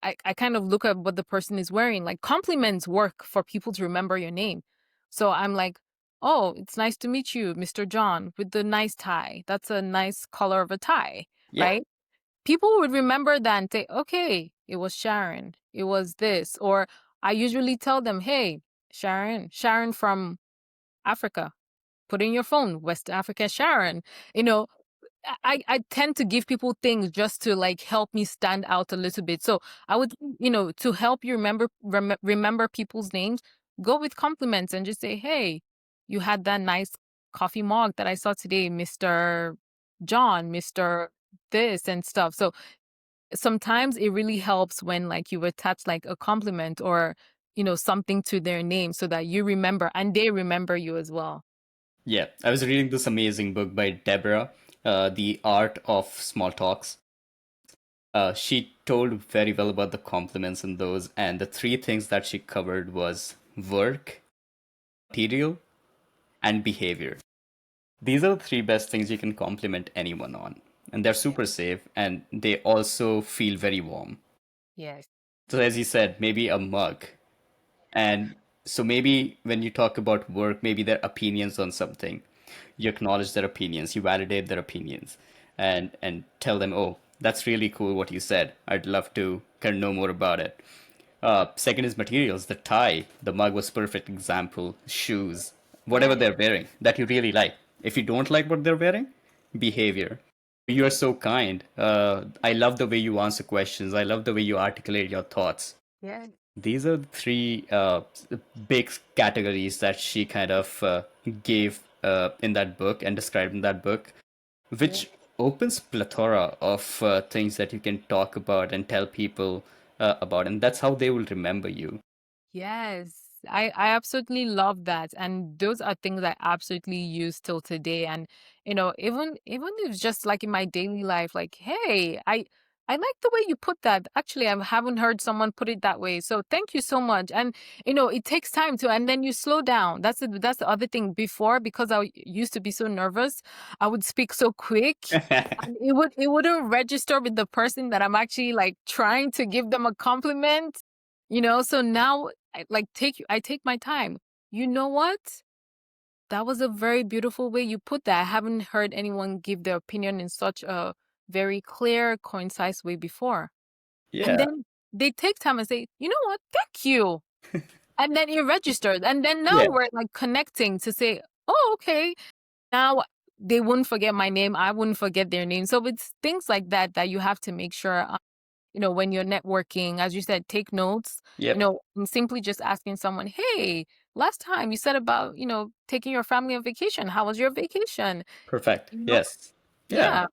I kind of look at what the person is wearing. Like compliments work for people to remember your name. So I'm like, oh, it's nice to meet you, Mr. John, with the nice tie. That's a nice color of a tie, Yeah, right? People would remember that and say, okay, it was Sharon, it was this. Or I usually tell them, hey, Sharon from Africa. Put in your phone, West Africa, Sharon. You know, I tend to give people things just to like help me stand out a little bit. So I would, to help you remember people's names, go with compliments and just say, hey, you had that nice coffee mug that I saw today, Mr. John, Mr. This and stuff. So sometimes it really helps when like you attach like a compliment or something to their name so that you remember and they remember you as well. yeah. I was reading this amazing book by Deborah, The Art of Small Talks. She told very well about the compliments in those, and the three things that she covered was work, material, and behavior. These are the three best things you can compliment anyone on. And they're Yeah. super safe and they also feel very warm. Yes. So, as you said, maybe a mug. And so, maybe when you talk about work, maybe their opinions on something, you acknowledge their opinions, you validate their opinions, and tell them, oh, that's really cool what you said. I'd love to kind of know more about it. Second is materials. The tie, the mug was perfect example. Shoes, whatever Yes. they're wearing that you really like. If you don't like what they're wearing, behavior. You are so kind. I love the way you answer questions. I love the way you articulate your thoughts. Yes. These are the three big categories that she kind of gave in that book and described in that book, Yeah. which opens plethora of things that you can talk about and tell people about, and that's how they will remember you. Yes. I absolutely love that. And those are things I absolutely use till today. And, even if it's just like in my daily life, like, hey, I like the way you put that. Actually, I haven't heard someone put it that way. So thank you so much. And it takes time to and then you slow down. That's the other thing. Before, because I used to be so nervous, I would speak so quick. And it wouldn't register with the person that I'm actually like trying to give them a compliment. So now I take my time. You know what? That was a very beautiful way you put that. I haven't heard anyone give their opinion in such a very clear, concise way before. And Yeah, then they take time and say, you know what? Thank you. And then it registered. And then now yeah, we're like connecting to say, oh, okay. Now they wouldn't forget my name. I wouldn't forget their name. So it's things like that that you have to make sure when you're networking, as you said, take notes, yep, and simply just asking someone, hey, last time you said about, taking your family on vacation. How was your vacation? perfect. You know? Yes, yeah, Yeah.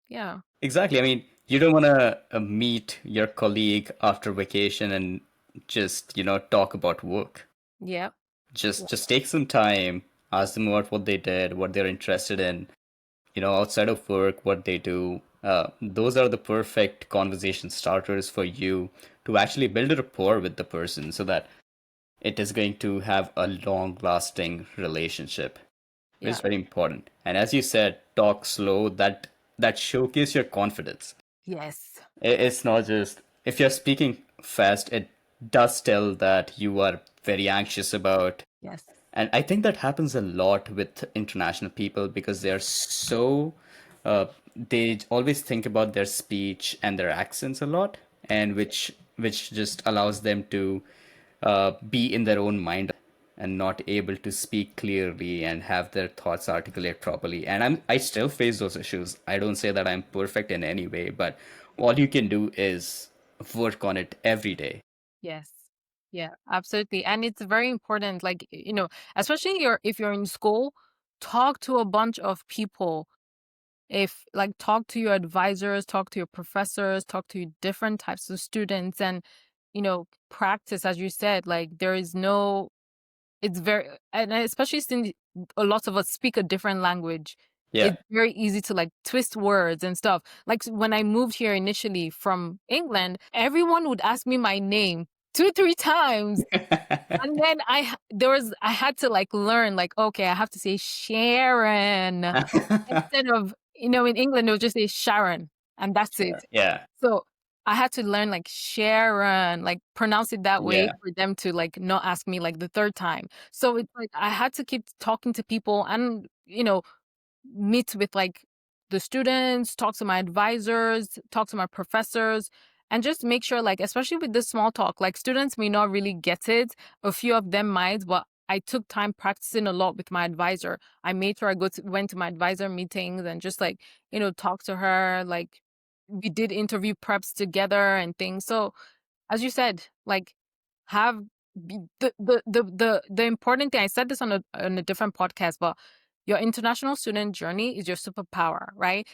Yeah. exactly. I mean, you don't want to meet your colleague after vacation and just talk about work. Yeah. Just take some time, ask them about what they did, what they're interested in, outside of work, what they do. Those are the perfect conversation starters for you to actually build a rapport with the person so that it is going to have a long lasting relationship, which is Yeah. very important. And as you said, talk slow, that showcase your confidence. Yes. It's not just if you're speaking fast, it does tell that you are very anxious about. Yes. And I think that happens a lot with international people because they're so, they always think about their speech and their accents a lot, and which just allows them to be in their own mind and not able to speak clearly and have their thoughts articulate properly. And I still face those issues. I don't say that I'm perfect in any way, but All you can do is work on it every day. Yes. Yeah, absolutely. And it's very important, like, especially if you're in school, talk to a bunch of people. If like talk to your advisors, talk to your professors, talk to different types of students and practice as you said, like there is no it's very and especially since a lot of us speak a different language, Yeah. it's very easy to like twist words and stuff. Like when I moved here initially from England, everyone would ask me my name 2, 3 times. And then I had to like learn like, okay, I have to say Sharon instead of, in England, they'll just say Sharon and that's Sure. it. Yeah. So I had to learn like Sharon, like pronounce it that way Yeah. for them to like not ask me like the third time. So it's like I had to keep talking to people and, meet with like the students, talk to my advisors, talk to my professors, and just make sure like, especially with this small talk, like students may not really get it. A few of them might, but I took time practicing a lot with my advisor. I made sure went to my advisor meetings and just like, talk to her. Like we did interview preps together and things. So as you said, like have the important thing. I said this on a different podcast, but your international student journey is your superpower, right?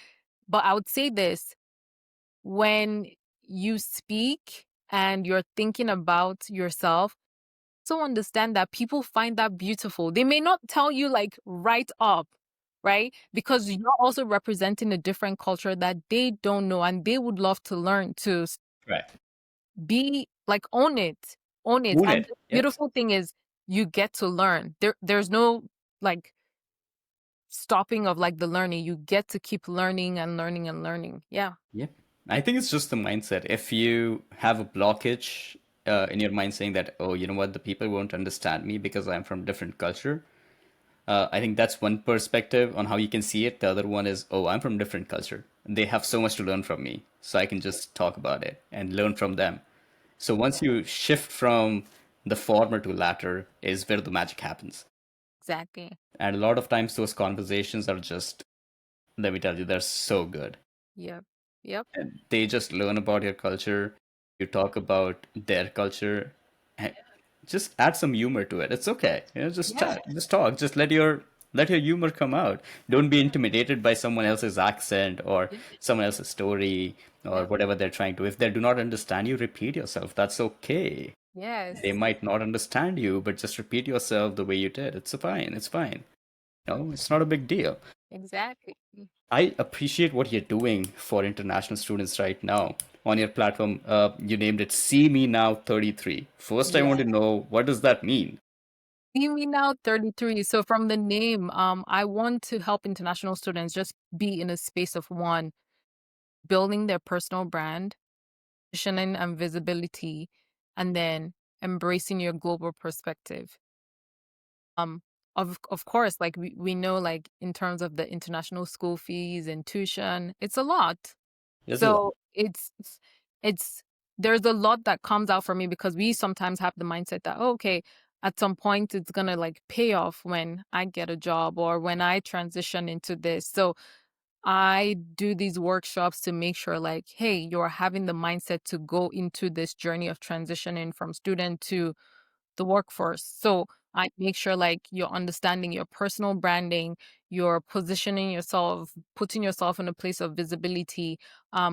But I would say this when you speak and you're thinking about yourself, so understand that people find that beautiful. They may not tell you like right up, right? Because you're also representing a different culture that they don't know and they would love to learn to Right. be like own it. Own And it. the Yes. beautiful thing is you get to learn. There's no like stopping of like the learning. You get to keep learning and learning and learning. Yeah. Yep. I think it's just the mindset. If you have a blockage in your mind saying that, oh, you know what, the people won't understand me because I'm from different culture. I think that's one perspective on how you can see it. The other one is, oh, I'm from different culture. They have so much to learn from me, so I can just talk about it and learn from them. So once you shift from the former to latter is where the magic happens. Exactly. And a lot of times those conversations are just, let me tell you, they're so good. Yep. Yep. And they just learn about your culture. You talk about their culture. And just add some humor to it. It's okay. Just Yeah. chat, just talk. Just let your humor come out. Don't be intimidated by someone else's accent or Yep. someone else's story or Yep. whatever they're trying to. If they do not understand you, repeat yourself. That's okay. They Yes. might not understand you, but just repeat yourself the way you did. It's fine. It's fine. No, it's not a big deal. Exactly. I appreciate what you're doing for international students right now on your platform. You named it See Me Now 33. First, I want to Yeah. know what does that mean? SeeMeNow33. So from the name, I want to help international students just be in a space of one, building their personal brand, positioning and visibility, and then embracing your global perspective. Um, of course, like we know, like in terms of the international school fees and tuition, it's a lot. There's a lot. So it's there's a lot that comes out for me because we sometimes have the mindset that, oh, okay, at some point it's gonna like pay off when I get a job or when I transition into this. So I do these workshops to make sure like, hey, you're having the mindset to go into this journey of transitioning from student to the workforce. So I make sure like you're understanding your personal branding, you're positioning yourself, putting yourself in a place of visibility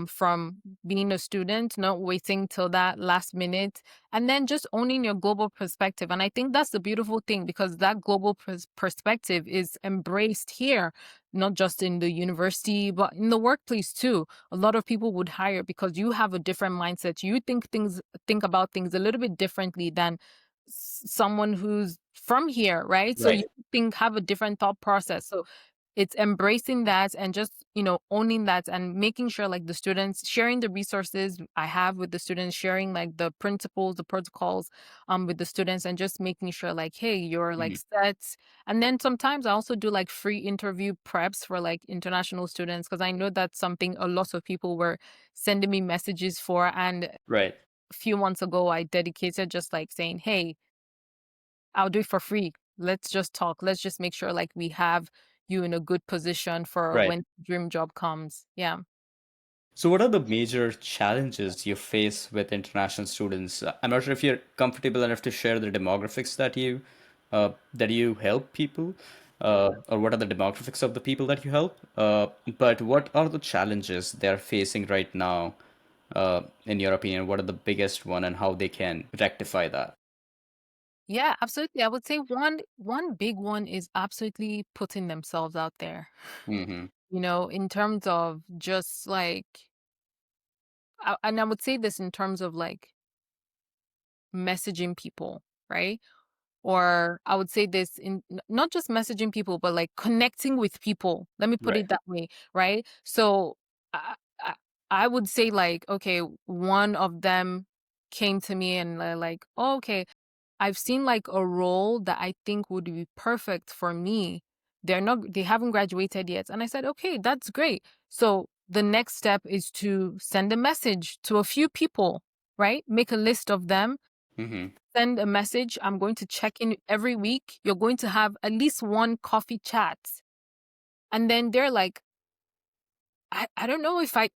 from being a student, not waiting till that last minute, and then just owning your global perspective. And I think that's the beautiful thing because that global perspective is embraced here, not just in the university, but in the workplace too. A lot of people would hire because you have a different mindset. You think about things a little bit differently than someone who's from here, right? So you Right. have a different thought process. So it's embracing that and just, owning that and making sure like the students sharing the resources I have with the students, sharing like the principles, the protocols with the students and just making sure like, hey, you're like Mhm. set. And then sometimes I also do like free interview preps for like international students because I know that's something a lot of people were sending me messages for. And Right. a few months ago, I dedicated just like saying, hey, I'll do it for free. Let's just talk. Let's just make sure like we have you in a good position for Right. when dream job comes. Yeah. So, what are the major challenges you face with international students? I'm not sure if you're comfortable enough to share the demographics that you help people, or what are the demographics of the people that you help. But what are the challenges they're facing right now, in your opinion? What are the biggest one, and how they can rectify that? Yeah, absolutely. I would say one big one is absolutely putting themselves out there. Mm-hmm. In terms of just like, and I would say this in terms of like messaging people, right? Or I would say this in not just messaging people, but like connecting with people. Let me put Right. it that way, right? So I, I, I would say like, okay, one of them came to me and like, oh, okay, I've seen like a role that I think would be perfect for me. They haven't graduated yet. And I said, okay, that's great. So the next step is to send a message to a few people, right? Make a list of them, Mm-hmm. send a message. I'm going to check in every week. You're going to have at least one coffee chat. And then they're like, I don't know if I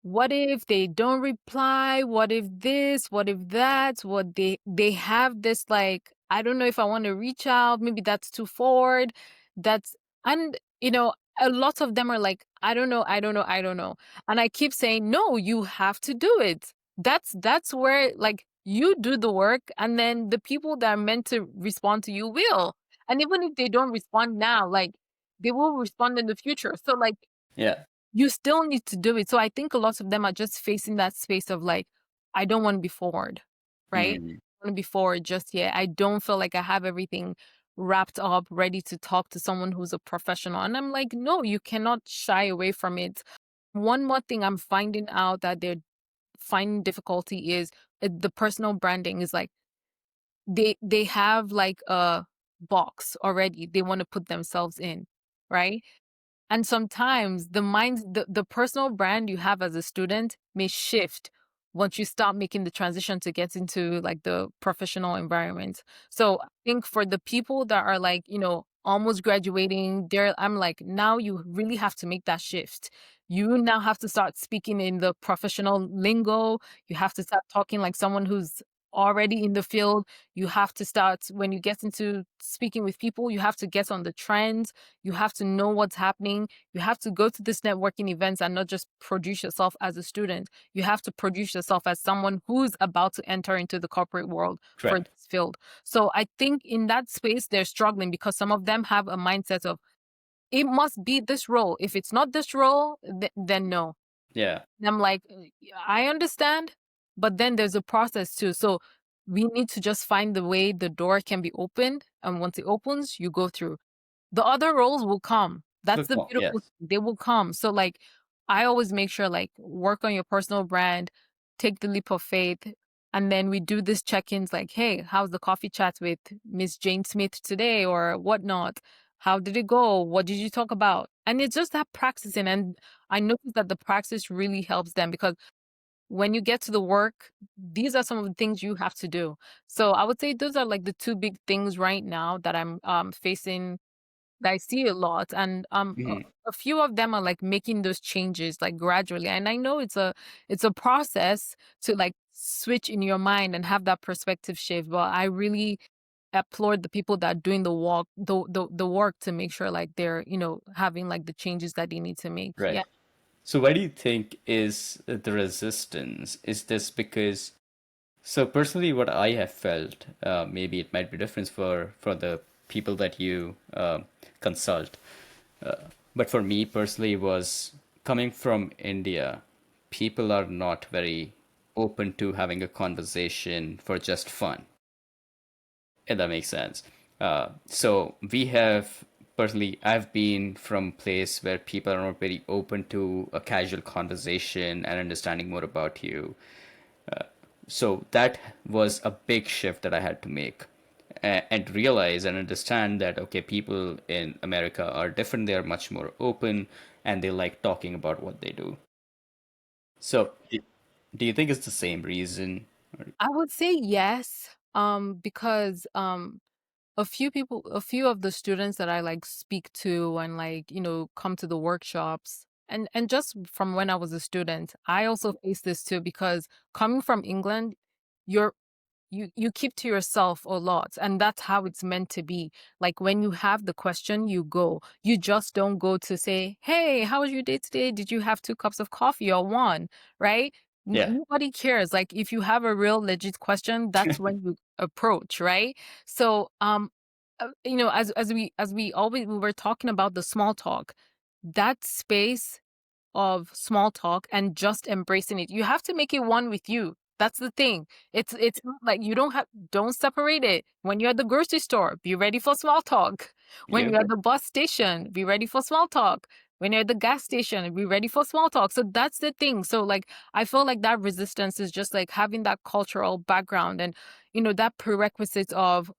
what if they don't reply? What if this? What if that? What they have this like, I don't know if I want to reach out. Maybe that's too forward. That's and a lot of them are like, I don't know, I don't know, I don't know. And I keep saying, no, you have to do it. That's where like you do the work and then the people that are meant to respond to you will. And even if they don't respond now, like they will respond in the future. So like Yeah. you still need to do it. So I think a lot of them are just facing that space of like, I don't want to be forward, right? Mm. I want to be forward just yet. I don't feel like I have everything wrapped up, ready to talk to someone who's a professional. And I'm like, no, you cannot shy away from it. One more thing I'm finding out that they're finding difficulty is the personal branding is like they have like a box already they want to put themselves in, right? And sometimes the personal brand you have as a student may shift once you start making the transition to get into like the professional environment. So I think for the people that are like, almost graduating, I'm like, now you really have to make that shift. You now have to start speaking in the professional lingo. You have to start talking like someone who's already in the field. You have to start when you get into speaking with people, you have to get on the trends. You have to know what's happening. You have to go to these networking events and not just produce yourself as a student. You have to produce yourself as someone who's about to enter into the corporate world for Correct. this field. So I think in that space, they're struggling because some of them have a mindset of it must be this role. If it's not this role, then no. Yeah. And I'm like, I understand, but then there's a process too. So we need to just find the way the door can be opened. And once it opens, you go through. The other roles will come. That's Good the point. beautiful Yes. thing. They will come. So like I always make sure like work on your personal brand, take the leap of faith, and then we do this check-ins like, hey, how's the coffee chat with Miss Jane Smith today or whatnot? How did it go? What did you talk about? And it's just that practicing. And I noticed that the practice really helps them because when you get to the work, these are some of the things you have to do. So I would say those are like the two big things right now that I'm facing that I see a lot, and Mhm. a few of them are like making those changes like gradually. And I know it's a process to like switch in your mind and have that perspective shift. But I really applaud the people that are doing the work to make sure like they're having like the changes that they need to make. Right. Yeah. So, why do you think is the resistance? Is this because? So, personally, what I have felt, maybe it might be different for the people that you consult, but for me personally, was coming from India. People are not very open to having a conversation for just fun, if that makes sense. So we have personally, I've been from a place where people are not very open to a casual conversation and understanding more about you. So that was a big shift that I had to make, and realize and understand that okay, people in America are different. They are much more open, and they like talking about what they do. So, do you think it's the same reason? I would say yes, because a few of the students that I like speak to and like, come to the workshops, And just from when I was a student, I also faced this too because coming from England, you're you keep to yourself a lot, and that's how it's meant to be. Like when you have the question, you go. You just don't go to say, "Hey, how was your day today? Did you have 2 cups of coffee or one?" Right? Yeah. Nobody cares. Like if you have a real legit question, that's when you approach, right? So, as we always we were talking about the small talk, that space of small talk and just embracing it. You have to make it one with you. That's the thing. It's not like you don't separate it. When you're at the grocery store, be ready for small talk. When Yeah. you're at the bus station, be ready for small talk. When you're at the gas station, be ready for small talk. So that's the thing. So like I feel like that resistance is just like having that cultural background and that prerequisite of,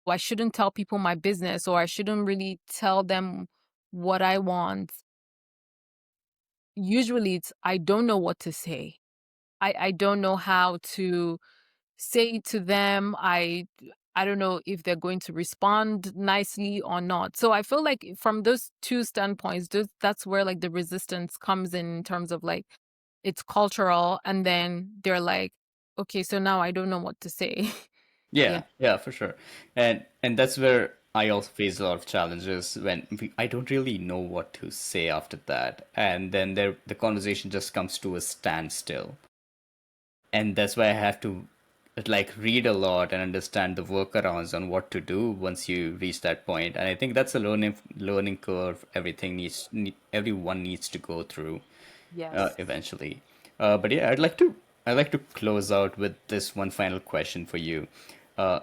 "Oh, I shouldn't tell people my business, or I shouldn't really tell them what I want." Usually it's I don't know what to say. I don't know how to say it to them. I don't know if they're going to respond nicely or not. So I feel like from those two standpoints, that's where like the resistance comes in terms of like it's cultural, and then they're like, okay, so now I don't know what to say. Yeah. Yeah, yeah, for sure. And that's where I also face a lot of challenges when I don't really know what to say after that. And then the conversation just comes to a standstill. And that's why I have to like read a lot and understand the workarounds on what to do once you reach that point. And I think that's a learning curve everyone needs to go through Yes. eventually. But yeah, I'd like to close out with this one final question for you.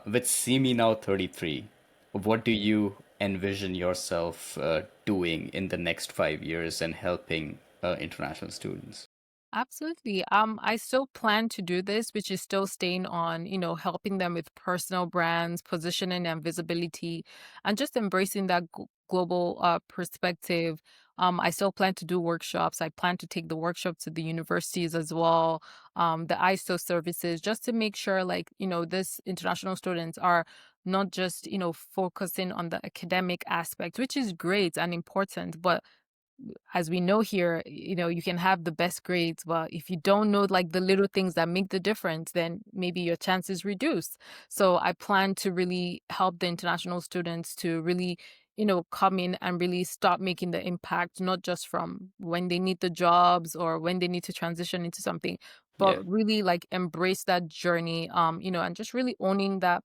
With See Me Now 33, what do you envision yourself doing in the next 5 years and helping international students? Absolutely. I still plan to do this, which is still staying on, helping them with personal brands, positioning and visibility, and just embracing that global perspective. I still plan to do workshops. I plan to take the workshop to the universities as well, the ISO services, just to make sure, like, this international students are not just, focusing on the academic aspect, which is great and important, but as we know here, you can have the best grades, but if you don't know like the little things that make the difference, then maybe your chances reduce. So I plan to really help the international students to really, come in and really start making the impact, not just from when they need the jobs or when they need to transition into something, but Yeah. really like embrace that journey, and just really owning that,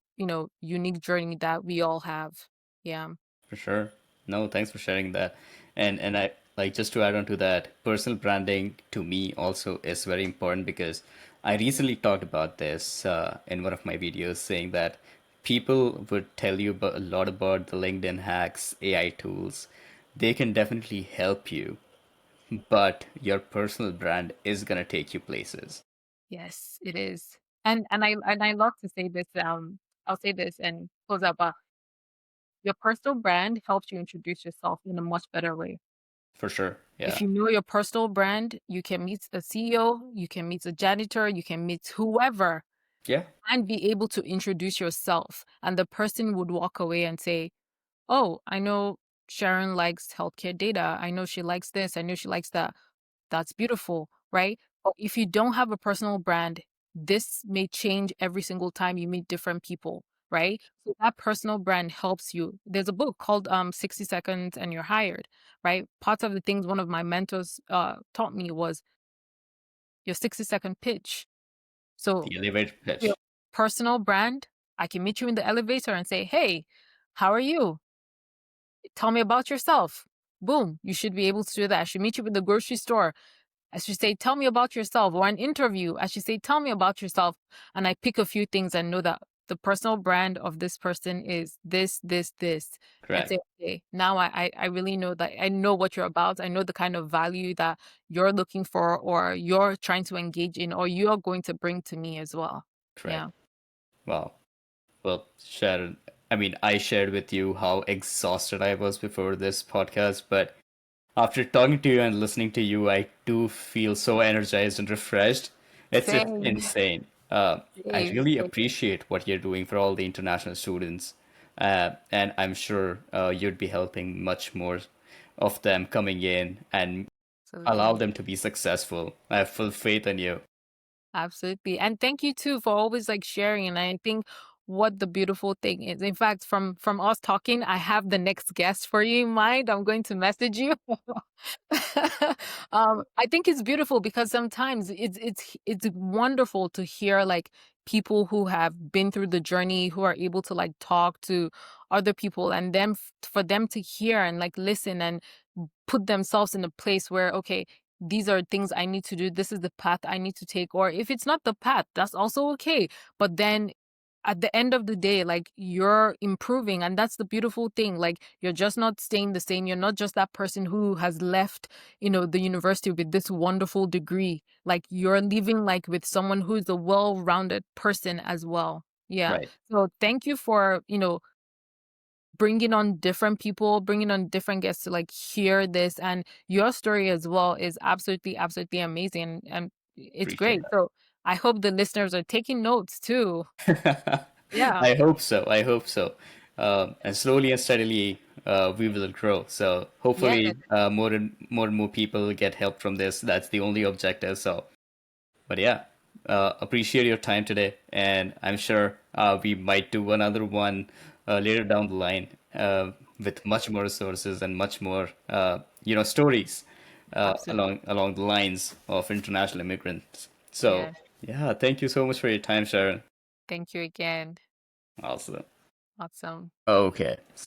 unique journey that we all have. Yeah. For sure. No, thanks for sharing that. And I like just to add on to that, personal branding to me also is very important because I recently talked about this in one of my videos saying that people would tell you a lot about the LinkedIn hacks, AI tools. They can definitely help you, but your personal brand is gonna take you places. Yes, it is. And I love to say this, I'll say this and close up, your personal brand helps you introduce yourself in a much better way. For sure. If Yeah. you know your personal brand, you can meet a CEO, you can meet a janitor, you can meet whoever Yeah. and be able to introduce yourself. And the person would walk away and say, "Oh, I know Sharon likes healthcare data. I know she likes this. I know she likes that." That's beautiful, right? But if you don't have a personal brand, this may change every single time you meet different people, right? So that personal brand helps you. There's a book called 60 Seconds and You're Hired, right? Part of the things one of my mentors taught me was your 60-second pitch. So The elevator pitch. your personal brand, I can meet you in the elevator and say, "Hey, how are you? Tell me about yourself." Boom, you should be able to do that. I should meet you in the grocery store. I should say, "Tell me about yourself," or an interview. I should say, "Tell me about yourself." And I pick a few things and know that the personal brand of this person is this, this, this. And Correct. say, okay, now I really know that I know what you're about. I know the kind of value that you're looking for or you're trying to engage in or you're going to bring to me as well. Yeah. Correct. Wow. Well, Sharon, I mean, I shared with you how exhausted I was before this podcast, but after talking to you and listening to you, I do feel so energized and refreshed. It's Same. insane. I Same. really Same. appreciate what you're doing for all the international students, and I'm sure you'd be helping much more of them coming in and allow Absolutely. them to be successful. I have full faith in you. Absolutely. And thank you too for always like sharing. And I think what the beautiful thing is, in fact, from us talking, I have the next guest for you in mind. I'm going to message you. I think it's beautiful because sometimes it's wonderful to hear like people who have been through the journey who are able to like talk to other people and them for them to hear and like listen and put themselves in a place where okay, these are things I need to do. This is the path I need to take. Or if it's not the path, that's also okay. But then at the end of the day, like you're improving. And that's the beautiful thing. Like you're just not staying the same. You're not just that person who has left, the university with this wonderful degree. Like you're leaving like with someone who's a well rounded person as well. Yeah. Right. So thank you for, bringing on different people, bringing on different guests to like hear this. And your story as well is absolutely, absolutely amazing. And it's Appreciate great. So I hope the listeners are taking notes too. that. Yeah. I hope so. I hope so. And slowly and steadily, we will grow. So Yeah. hopefully, more and more people get help from this. That's the only objective. So, but yeah, appreciate your time today, and I'm sure we might do another one later down the line with much more resources and much more, stories Absolutely. along the lines of international immigrants. So, Yeah. yeah, thank you so much for your time, Sharon. Thank you again. Awesome. Awesome. Okay.